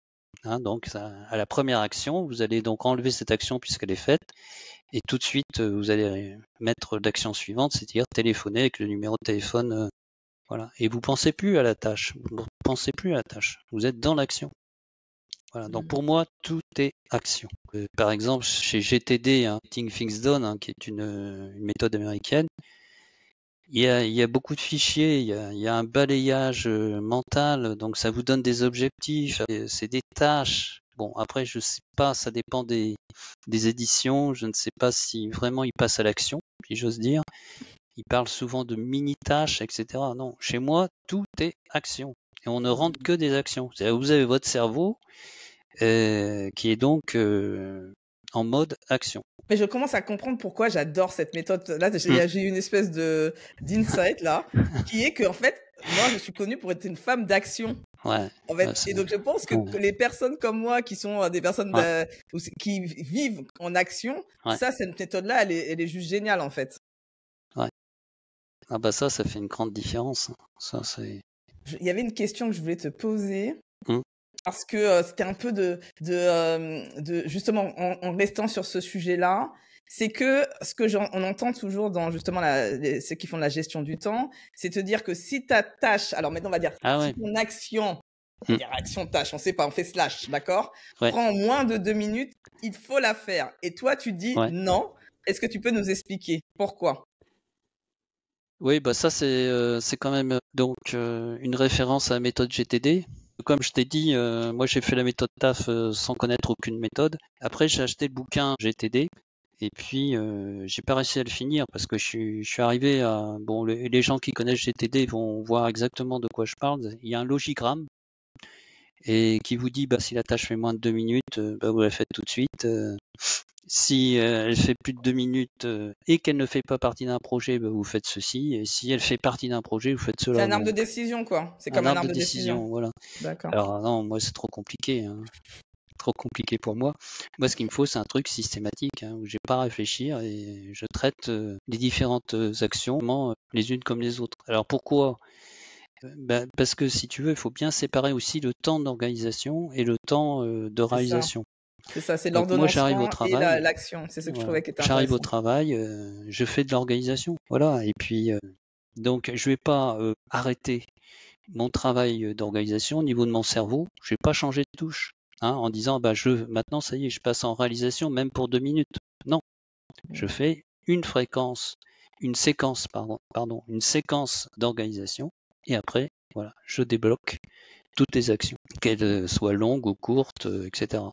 hein. Donc, à la première action, vous allez donc enlever cette action puisqu'elle est faite. Et tout de suite, vous allez mettre l'action suivante, c'est-à-dire téléphoner avec le numéro de téléphone. Voilà. Et vous pensez plus à la tâche. Vous ne pensez plus à la tâche. Vous êtes dans l'action. Voilà. Donc pour moi, tout est action. Par exemple, chez GTD, hein, Getting Things Done, hein, qui est une méthode américaine, il y a beaucoup de fichiers, il y a un balayage mental, donc ça vous donne des objectifs, c'est des tâches. Bon, après, je sais pas, ça dépend des éditions, je ne sais pas si vraiment ils passent à l'action, si j'ose dire. Ils parlent souvent de mini-tâches, etc. Non, chez moi, tout est action. Et on ne rentre que des actions. C'est-à-dire que vous avez votre cerveau qui est donc en mode action. Mais je commence à comprendre pourquoi j'adore cette méthode. Là, Mm. j'ai eu une espèce d'insight là, qui est que en fait, moi, je suis connue pour être une femme d'action. Ouais, En fait, et donc je pense bon, que les personnes comme moi qui sont des personnes ouais, qui vivent en action, ouais, ça, cette méthode-là, elle est juste géniale en fait. ouais. Ah bah ça fait une grande différence, hein. Ça, c'est... Il y avait une question que je voulais te poser. Mm. Parce que c'était un peu justement en restant sur ce sujet-là, c'est que ce que on entend toujours dans justement ceux qui font de la gestion du temps, c'est te dire que si ta tâche, alors maintenant on va dire Ah si ouais. ton action, on va Mm. dire action tâche, on sait pas, on fait slash, d'accord, Ouais, prend moins de 2 minutes, il faut la faire. Et toi tu dis ouais. non. Est-ce que tu peux nous expliquer pourquoi? Oui, bah ça c'est quand même donc une référence à la méthode GTD. Comme je t'ai dit, moi j'ai fait la méthode TAF sans connaître aucune méthode. Après j'ai acheté le bouquin GTD et puis j'ai pas réussi à le finir parce que je suis arrivé à bon les gens qui connaissent GTD vont voir exactement de quoi je parle. Il y a un logigramme et qui vous dit bah si la tâche fait moins de 2 minutes, bah vous la faites tout de suite. Si elle fait plus de 2 minutes et qu'elle ne fait pas partie d'un projet, bah, vous faites ceci. Et si elle fait partie d'un projet, vous faites C'est cela. un arbre de Donc, décision, quoi. C'est un comme un arbre de arbre de décision. décision, voilà. D'accord. Alors non, moi c'est trop compliqué, hein. Trop compliqué pour moi. Moi, ce qu'il me faut, c'est un truc systématique hein, où j'ai pas à réfléchir et je traite les différentes actions les unes comme les autres. Alors pourquoi? Ben, parce que si tu veux, il faut bien séparer aussi le temps d'organisation et le temps de C'est ça. réalisation. C'est ça, c'est Donc moi, j'arrive au l'ordonnancement et travail, l'action. C'est ce que je voilà. trouvais qui était J'arrive au intéressant. travail, je fais de l'organisation, voilà. Et puis donc je vais pas arrêter mon travail d'organisation au niveau de mon cerveau. Je vais pas changer de touche hein, en disant bah maintenant ça y est, je passe en réalisation même pour 2 minutes. Non, je fais une séquence une séquence d'organisation et après voilà, je débloque toutes les actions, qu'elles soient longues ou courtes, etc.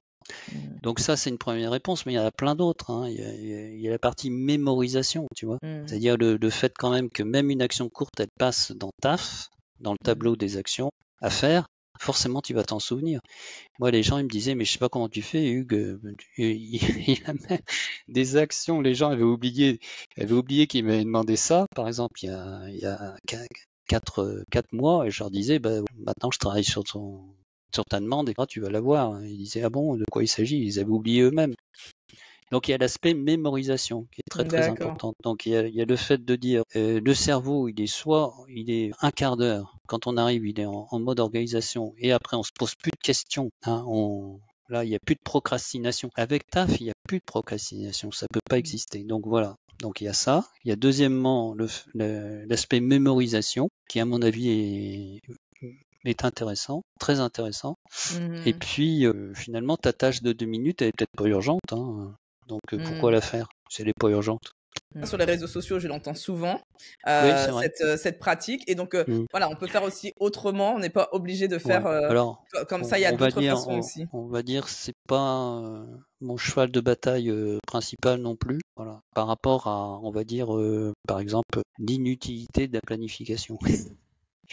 Donc ça, c'est une première réponse, mais il y en a plein d'autres. Hein. Il y a la partie mémorisation, tu vois. C'est-à-dire le fait quand même que même une action courte, elle passe dans TAF, dans le tableau des actions à faire, forcément tu vas t'en souvenir. Moi, les gens, ils me disaient, mais je sais pas comment tu fais, Hugues. Il y a même des actions, les gens avaient oublié qu'ils m'avaient demandé ça, par exemple, il y a 4 mois, et je leur disais, bah, maintenant je travaille sur ta demande et tu vas l'avoir. Ils disaient, ah bon, de quoi il s'agit? Ils avaient oublié eux-mêmes. Donc il y a l'aspect mémorisation qui est très très D'accord. important. Donc il y a le fait de dire le cerveau il est un quart d'heure quand on arrive il est en mode organisation et après on se pose plus de questions. Hein, là il n'y a plus de procrastination. Avec TAF il n'y a plus de procrastination, ça peut pas exister. Donc voilà. Donc il y a ça. Il y a deuxièmement l'aspect mémorisation qui à mon avis est intéressant, très intéressant. Et puis finalement ta tâche de 2 minutes elle est peut-être pas urgente. Hein. Donc pourquoi la faire si elle n'est pas urgente? Sur les réseaux sociaux, je l'entends souvent, Oui, c'est vrai. cette pratique. Et donc, Mmh. voilà, on peut faire aussi autrement. On n'est pas obligé de Ouais. faire Alors, comme ça. Il y a d'autres façons aussi. on va dire, c'est pas mon cheval de bataille principal non plus. Voilà. Par rapport à, on va dire, par exemple, l'inutilité de la planification.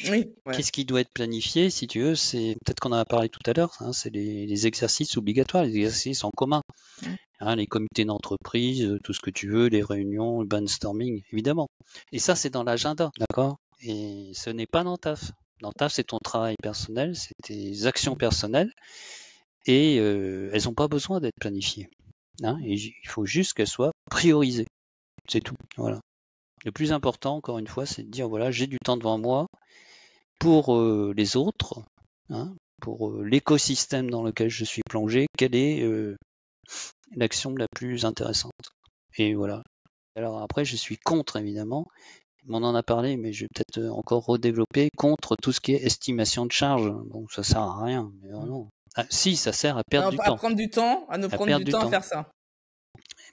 Oui, ouais. Qu'est-ce qui doit être planifié, si tu veux, c'est peut-être qu'on en a parlé tout à l'heure, hein, c'est les exercices obligatoires, les exercices en commun. Hein, les comités d'entreprise, tout ce que tu veux, les réunions, le brainstorming, évidemment. Et ça, c'est dans l'agenda, d'accord? Et ce n'est pas dans TAF. Dans TAF, c'est ton travail personnel, c'est tes actions personnelles, et elles n'ont pas besoin d'être planifiées. Hein, et il faut juste qu'elles soient priorisées. C'est tout. Voilà. Le plus important, encore une fois, c'est de dire voilà, j'ai du temps devant moi pour les autres, hein, pour l'écosystème dans lequel je suis plongé, quelle est l'action la plus intéressante. Et voilà. Alors après, je suis contre, évidemment, on en a parlé, mais je vais peut-être encore redévelopper, contre tout ce qui est estimation de charge. Bon, ça sert à rien, mais non. Ah, si, ça sert à perdre Non, du à temps. prendre du temps, à nous À prendre perdre du du temps à temps. faire ça.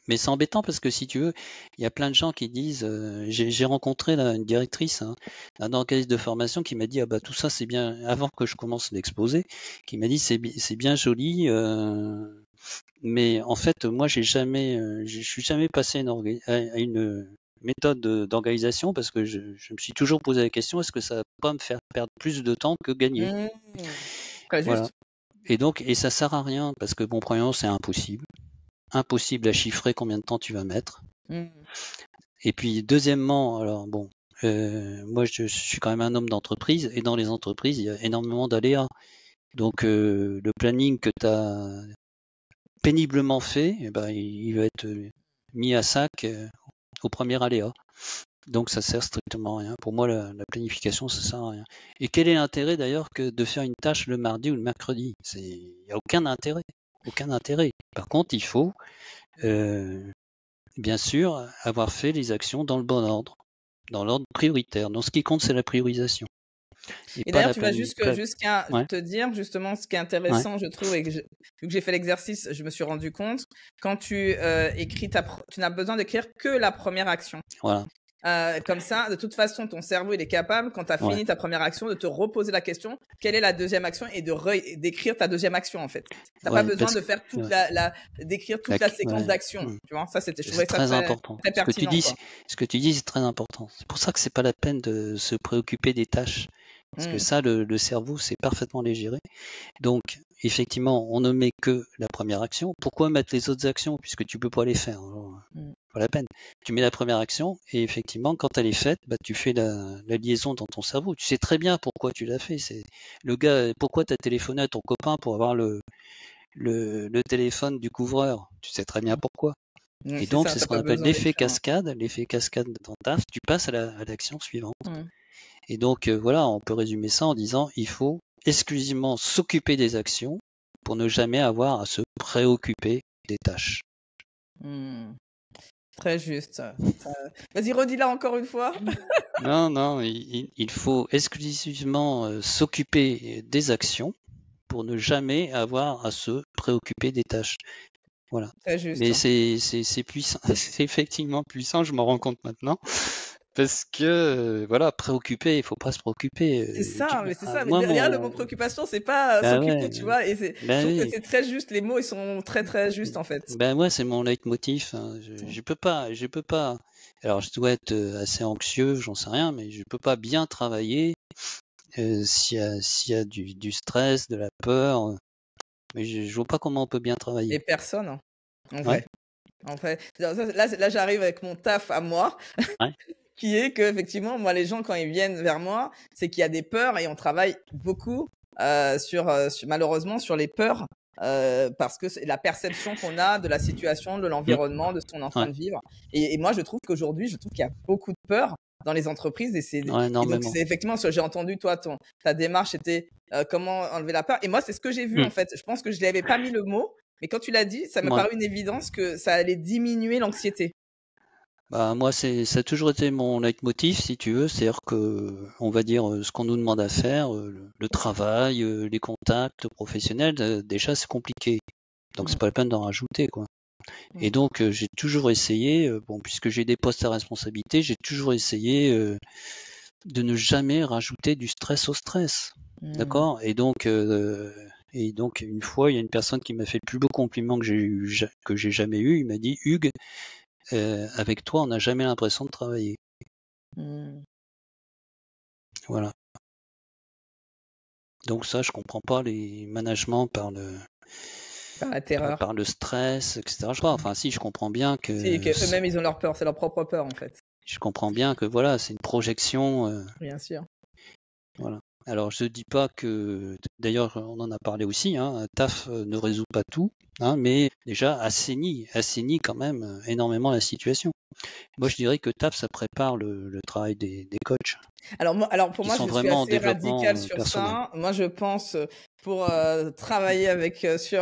Mais c'est embêtant parce que si tu veux, il y a plein de gens qui disent, j'ai rencontré là, une directrice hein, d'un organisme de formation qui m'a dit ah bah tout ça c'est bien avant que je commence l'exposé, qui m'a dit c'est bien joli, mais en fait moi je suis jamais passé à une méthode d'organisation parce que je me suis toujours posé la question est-ce que ça va pas me faire perdre plus de temps que gagner? Très Voilà. juste. Et donc ça sert à rien parce que bon premièrement c'est impossible. Impossible à chiffrer combien de temps tu vas mettre. Et puis deuxièmement, alors bon, moi je suis quand même un homme d'entreprise et dans les entreprises il y a énormément d'aléas. Donc le planning que tu as péniblement fait, eh ben, il va être mis à sac au premier aléa. Donc ça sert strictement à rien. Pour moi la planification ça sert à rien. Et quel est l'intérêt d'ailleurs que de faire une tâche le mardi ou le mercredi? Il n'y a aucun intérêt. Aucun intérêt. Par contre il faut bien sûr avoir fait les actions dans le bon ordre, dans l'ordre prioritaire. Donc ce qui compte, c'est la priorisation. Et Pas d'ailleurs, la tu vas planification. jusqu'à Ouais, te dire justement ce qui est ouais, intéressant, je trouve, et vu que j'ai fait l'exercice, je me suis rendu compte, quand tu écris tu n'as besoin d'écrire que la première action. voilà. Comme ça, de toute façon, ton cerveau, il est capable, quand tu as Ouais. fini ta première action, de te reposer la question, quelle est la deuxième action et d'écrire ta deuxième action, en fait. T'as pas Ouais, besoin parce de que faire toute d'écrire toute la séquence ouais. d'actions. Tu vois, ça, je C'est trouvais ça très très, important. très pertinent, quoi. Ce que tu dis, c'est très important. C'est pour ça que c'est pas la peine de se préoccuper des tâches. Parce que Mm. ça, le cerveau sait parfaitement les gérer. Donc, effectivement, on ne met que la première action. Pourquoi mettre les autres actions puisque tu peux pas les faire? Alors, pas la peine. Tu mets la première action et effectivement, quand elle est faite, bah, tu fais la liaison dans ton cerveau. Tu sais très bien pourquoi tu l'as fait. C'est le gars, pourquoi tu as téléphoné à ton copain pour avoir le téléphone du couvreur. Tu sais très bien pourquoi. Et C'est donc, ça, c'est ce t'as qu'on pas appelle besoin l'effet d'écrire. cascade. L'effet cascade dans TAF, tu passes à l'action suivante. Mm. Et donc, voilà, on peut résumer ça en disant il faut exclusivement s'occuper des actions pour ne jamais avoir à se préoccuper des tâches. Mm. Très juste. Vas-y, redis-la encore une fois. Non, il faut exclusivement s'occuper des actions pour ne jamais avoir à se préoccuper des tâches. Voilà. Très juste. Mais c'est puissant, c'est effectivement puissant, je m'en rends compte maintenant. Parce que, voilà, préoccupé, il faut pas se préoccuper. C'est ça, mais c'est ça. Mais Moi, derrière le mot préoccupation, c'est pas bah s'occuper, ouais, tu vois. Et je bah trouve que oui, c'est très juste. Les mots, ils sont très, très justes, en fait. bah moi, c'est mon leitmotiv. Hein. Je peux pas. Alors, je dois être assez anxieux, j'en sais rien, mais je peux pas bien travailler s'il y a du stress, de la peur. Mais je vois pas comment on peut bien travailler. Et personne, hein, en Ouais, vrai. En fait, là, j'arrive avec mon taf à moi, ouais, qui est que effectivement, moi, les gens quand ils viennent vers moi, c'est qu'il y a des peurs et on travaille beaucoup malheureusement sur les peurs parce que c'est la perception qu'on a de la situation, de mm, l'environnement, de ce qu'on est en train ouais, de vivre. Et moi, je trouve qu'aujourd'hui, qu'il y a beaucoup de peur dans les entreprises ouais, et donc énormément. c'est effectivement ce que j'ai entendu toi, ta démarche était comment enlever la peur. Et moi, c'est ce que j'ai vu Mm, en fait. Je pense que je n'avais pas mis le mot. Mais quand tu l'as dit, ça m'a ouais. paru une évidence que ça allait diminuer l'anxiété. Bah, moi, ça a toujours été mon leitmotiv, si tu veux. C'est-à-dire que, on va dire, ce qu'on nous demande à faire, le travail, les contacts professionnels, déjà, c'est compliqué. Donc, c'est Mm, pas la peine d'en rajouter, quoi. Et mm, donc, j'ai toujours essayé, bon, puisque j'ai des postes à responsabilité, j'ai toujours essayé de ne jamais rajouter du stress au stress. mm. D'accord? Et donc, une fois, il y a une personne qui m'a fait le plus beau compliment que j'ai jamais eu. Il m'a dit, Hugues, avec toi, on n'a jamais l'impression de travailler. Mm. Voilà. Donc ça, je comprends pas les managements Par la terreur. par le stress, etc. Je crois. Enfin, si, je comprends bien Si, que eux-mêmes, ils ont leur peur, c'est leur propre peur en fait. voilà, c'est une projection. Bien sûr. Voilà. Alors, je dis pas que, d'ailleurs, on en a parlé aussi, hein, un taf ne résout pas tout, hein, mais déjà assainit quand même énormément la situation. Moi, je dirais que taf, ça prépare le travail des coachs Alors pour qui moi, sont je suis vraiment en assez développement radicale sur personnel. ça. Moi, je pense pour travailler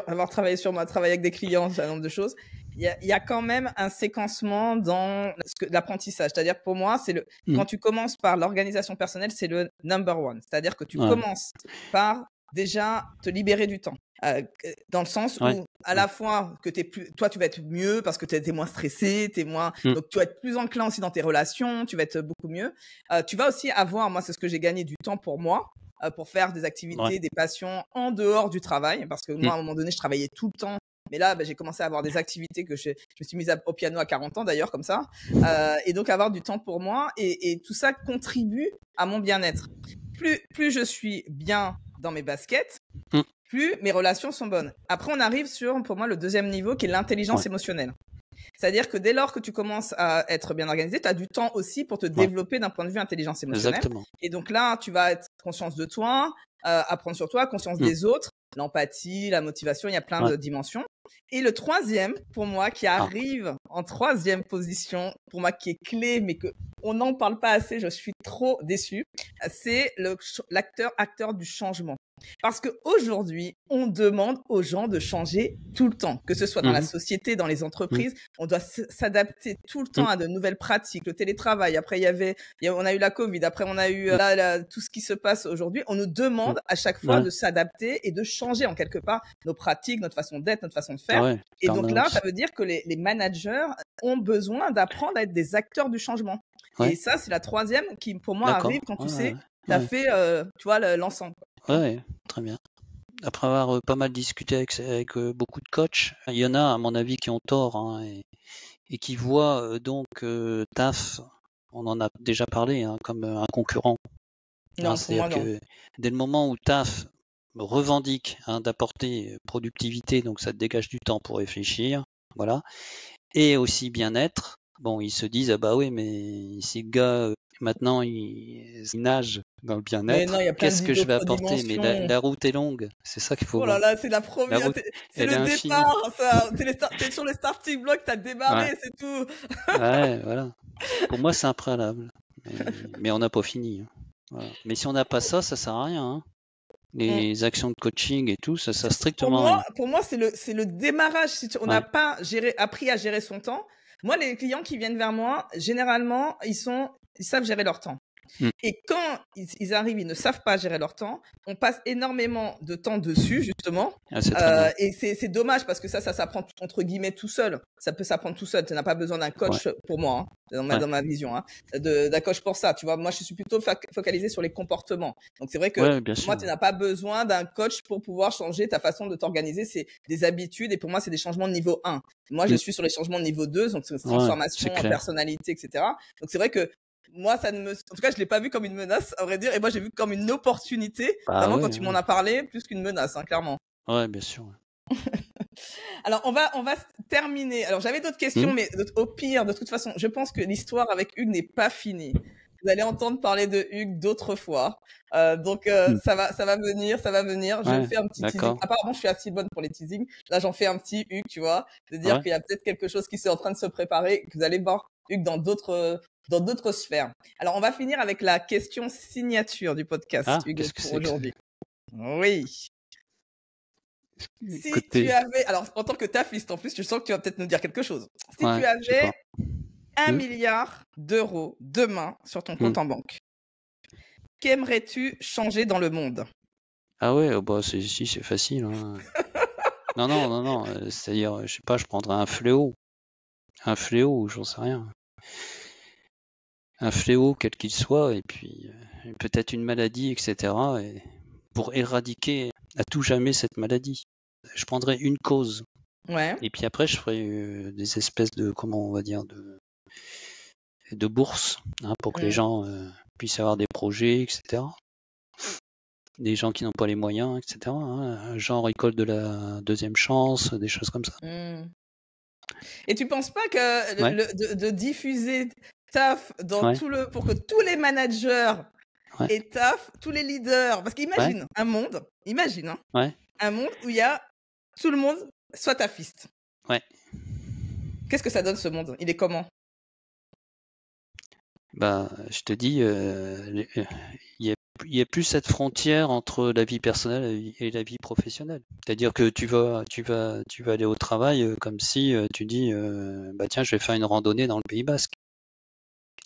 avoir travaillé sur moi, travailler avec des clients, un nombre de choses. Il y a quand même un séquencement dans l'apprentissage. C'est-à-dire pour moi, Mm. quand tu commences par l'organisation personnelle, c'est le number one. C'est-à-dire que tu Ouais, commences par déjà te libérer du temps. Dans le sens ouais, où à ouais. la fois que toi tu vas être mieux parce que tu es moins stressé, Mm. donc tu vas être plus enclin aussi dans tes relations, tu vas être beaucoup mieux. Tu vas aussi avoir, moi c'est ce que j'ai gagné, du temps pour moi, pour faire des Ouais. activités, des passions en dehors du travail, parce que Mm. moi à un moment donné je travaillais tout le temps. Mais là, j'ai commencé à avoir des activités que je me suis mise au piano à 40 ans d'ailleurs, comme ça. Et donc avoir du temps pour moi. Et tout ça contribue à mon bien-être. Plus je suis bien dans mes baskets, Mm. plus mes relations sont bonnes. Après, on arrive sur, pour moi, le deuxième niveau qui est l'intelligence Ouais, émotionnelle. C'est-à-dire que dès lors que tu commences à être bien organisé, tu as du temps aussi pour te ouais, développer d'un point de vue intelligence émotionnelle. exactement. Et donc là, tu vas être conscience de toi, apprendre sur toi, conscience Mm. des autres, l'empathie, la motivation, il y a plein Ouais. de dimensions. Et le troisième, pour moi, qui Ah, arrive en troisième position, pour moi, qui est clé, mais que on n'en parle pas assez, je suis trop déçue, c'est acteur du changement. Parce qu'aujourd'hui, on demande aux gens de changer tout le temps, que ce soit dans la mhm, société, dans les mm, entreprises, on doit s'adapter tout le mm, temps à de nouvelles pratiques, le télétravail. Après, on a eu la Covid, après on a eu mm. tout ce qui se passe aujourd'hui. On nous demande à chaque fois Ouais, de s'adapter et de changer en quelque part nos pratiques, notre façon d'être, notre façon de faire. ouais, Et donc là, ça permanence. veut dire que les managers ont besoin d'apprendre à être des acteurs du changement. Ouais. Et ça, c'est la troisième qui, pour moi, D'accord. arrive quand tu sais, Ouais, tu as ouais. fait, tu vois, l'ensemble. Ouais, très bien. Après avoir pas mal discuté avec beaucoup de coachs, il y en a, à mon avis, qui ont tort, hein, et qui voient donc TAF, on en a déjà parlé, hein, comme un concurrent. Non, Hein, pour moi, c'est-à-dire non. que dès le moment où TAF revendique, hein, d'apporter productivité, donc ça te dégage du temps pour réfléchir, voilà, et aussi bien-être, bon, ils se disent, ah bah oui, mais si le gars, maintenant, il nage dans le Mais non, bien-être, il y a plein qu'est-ce que je vais d'autres apporter? Mais dimensions. la route est longue, c'est ça qu'il faut Oh là voir. là, c'est la La première, route, c'est elle est le infinie. départ, ça. T'es sur le starting block, t'as Ouais, démarré, c'est tout. ouais, voilà. Pour moi, c'est un préalable. Mais on n'a pas fini, hein. Voilà. Mais si on n'a pas ça, ça sert à rien, hein. Mm. Les actions de coaching et tout, ça sert strictement à rien. Pour moi, c'est le démarrage. Si on n'a Ouais. pas appris à gérer son temps. Moi, les clients qui viennent vers moi, généralement, ils savent gérer leur temps. Mm. Et quand ils arrivent, ils ne savent pas gérer leur temps, on passe énormément de temps dessus, justement. Ah, c'est très bien. Et c'est dommage parce que ça s'apprend entre guillemets tout seul. Ça peut s'apprendre tout seul. Tu n'as pas besoin d'un Ouais. coach pour moi, hein, Ouais. dans ma vision, hein, d'un coach pour ça. Tu vois, moi, je suis plutôt focalisé sur les comportements. Donc, c'est vrai que Ouais, bien pour moi, sûr. tu n'as pas besoin d'un coach pour pouvoir changer ta façon de t'organiser. C'est des habitudes et pour moi, c'est des changements de niveau 1. Moi, je Mm. suis sur les changements de niveau 2, donc c'est Ouais, transformation c'est en clair. personnalité, etc. Donc, c'est vrai que moi, en tout cas, je l'ai pas vu comme une menace, à vrai dire, et moi, j'ai vu comme une opportunité, Bah notamment quand ouais, tu m'en ouais. as parlé, plus qu'une menace, hein, clairement. Ouais, bien sûr. Alors, on va terminer. Alors, j'avais d'autres questions, Mm. mais au pire, de toute façon, je pense que l'histoire avec Hugues n'est pas finie. Vous allez entendre parler de Hugues d'autres fois. Donc, Mm. ça va venir, ça va venir. Je Ouais, fais un petit teasing. d'accord. Apparemment, je suis assez bonne pour les teasings. Là, j'en fais un petit, Hugues, tu vois, de dire Ouais. qu'il y a peut-être quelque chose qui est en train de se préparer, que vous allez voir Hugues dans d'autres sphères. Alors, on va finir avec la question signature du podcast, Ah, Hugues, qu'est-ce que pour c'est que ça? aujourd'hui. Oui. Si tu Écoutez, avais, alors en tant que tafiste en plus, je sens que tu vas peut-être nous dire quelque chose. Si ouais, tu je sais pas. avais 1 Mm. milliard d'euros demain sur ton compte Mm. en banque, qu'aimerais-tu changer dans le monde? Ah ouais, bah c'est facile, hein. Non, c'est-à-dire, je sais pas, je prendrais un fléau, j'en sais rien. Un fléau, quel qu'il soit, et puis peut-être une maladie, etc. Et pour éradiquer à tout jamais cette maladie. Je prendrais une cause, Ouais. et puis après je ferais des espèces de, comment on va dire, de bourses, hein, pour que les Mm. gens puissent avoir des projets, etc. Des gens qui n'ont pas les moyens, etc. Hein, genre école de la deuxième chance, des choses comme ça. Mm. Et tu penses pas que Ouais, de diffuser TAF dans ouais, pour que tous les managers ouais, et TAF, tous les leaders, parce ouais, qu'imagine un monde, imagine, hein, ouais, un monde où il y a tout le monde soit tafiste. ouais. Qu'est-ce que ça donne ce monde? Il est comment? Bah, je te dis, il y a plus cette frontière entre la vie personnelle et la vie professionnelle. C'est-à-dire que tu vas aller au travail comme si tu dis, bah tiens, je vais faire une randonnée dans le Pays Basque.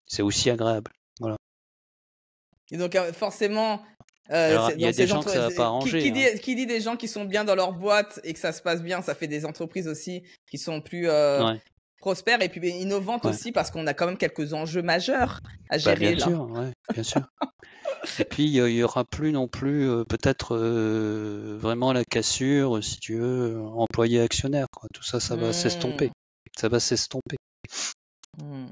C'est aussi agréable. Voilà. Et donc, forcément, Alors, il y a des gens que ça va pas arranger, hein. qui dit des gens qui sont bien dans leur boîte et que ça se passe bien, ça fait des entreprises aussi qui sont plus Ouais, prospères et puis innovantes ouais. aussi parce qu'on a quand même quelques enjeux majeurs à Bah, gérer bien là. sûr, ouais, bien sûr. Et puis, il y aura plus non plus peut-être vraiment la cassure, si tu veux, employé-actionnaire, quoi. Tout ça, ça va s'estomper. Hmm. Ça va s'estomper. Hmm.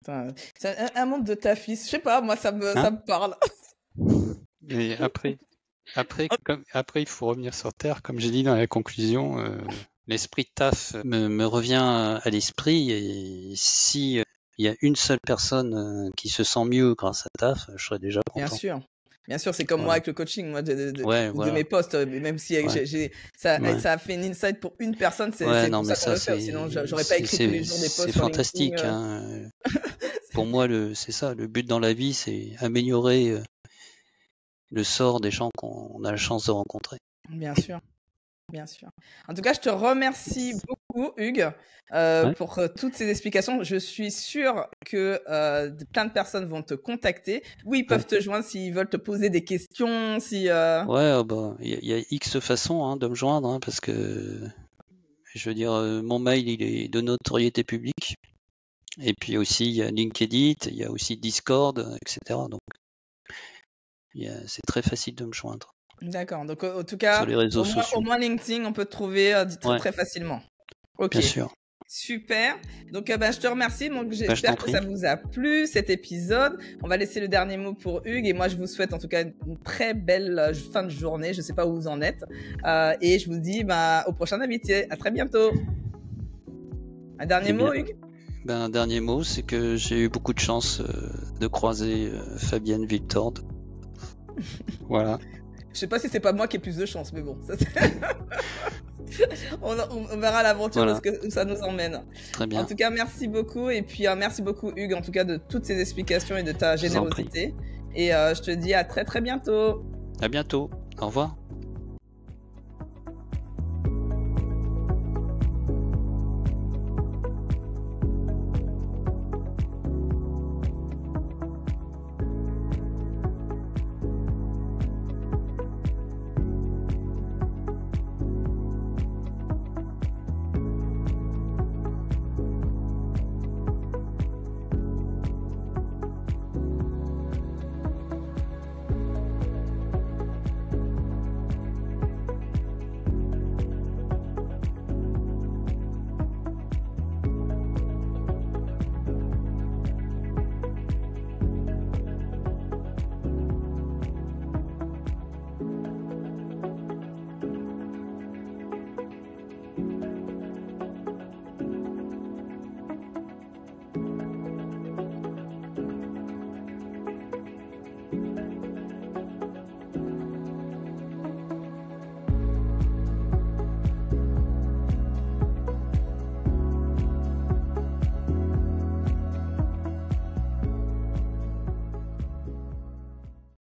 Putain, c'est un monde de tafis. Je sais pas, moi ça Hein? me parle. Et après, il faut revenir sur Terre. Comme j'ai dit dans la conclusion, l'esprit de taf me revient à l'esprit. Et si il y a une seule personne qui se sent mieux grâce à taf, je serais déjà Bien content. sûr. Bien sûr, c'est comme moi Voilà. avec le coaching, moi Ouais, de voilà. mes postes, même si Ouais, ça, ouais. ça a fait une insight pour une personne, Ouais, c'est non, pour mais ça qu'on ça, le fait. Sinon, j'aurais pas écrit tous les jours des c'est posts sur LinkedIn. fantastique, hein. Pour moi, c'est ça. Le but dans la vie, c'est améliorer le sort des gens qu'on a la chance de rencontrer. Bien sûr. Bien sûr. En tout cas, je te remercie beaucoup, Hugues, Ouais. pour toutes ces explications. Je suis sûre que plein de personnes vont te contacter. Oui, ils peuvent Ouais. te joindre s'ils veulent te poser des questions. Ouais, bah, il y a X façons, hein, de me joindre, hein, parce que je veux dire, mon mail, il est de notoriété publique. Et puis aussi, il y a LinkedIn, il y a aussi Discord, etc. Donc, c'est très facile de me joindre D'accord. Donc, en tout sur cas, les réseaux au sociaux. moins LinkedIn, on peut te trouver très, Ouais, très facilement. Ok. bien sûr. Super. Donc, je te remercie. Donc, Je t'en j'espère que prie. ça vous a plu, cet épisode. On va laisser le dernier mot pour Hugues. Et moi, je vous souhaite en tout cas une très belle fin de journée. Je ne sais pas où vous en êtes. Et je vous dis au prochain invité. À très bientôt. Un dernier Eh mot, bien, Hugues? un dernier mot, c'est que j'ai eu beaucoup de chance de croiser Fabienne Viltord. Voilà. Je sais pas si c'est pas moi qui ai plus de chance, mais bon. On verra l'aventure Voilà. où ça nous emmène. Très bien. En tout cas, merci beaucoup. Et puis, merci beaucoup, Hugues, en tout cas, de toutes ces explications et de ta Je vous en prie. générosité. Et je te dis à très, très bientôt. À bientôt. Au revoir.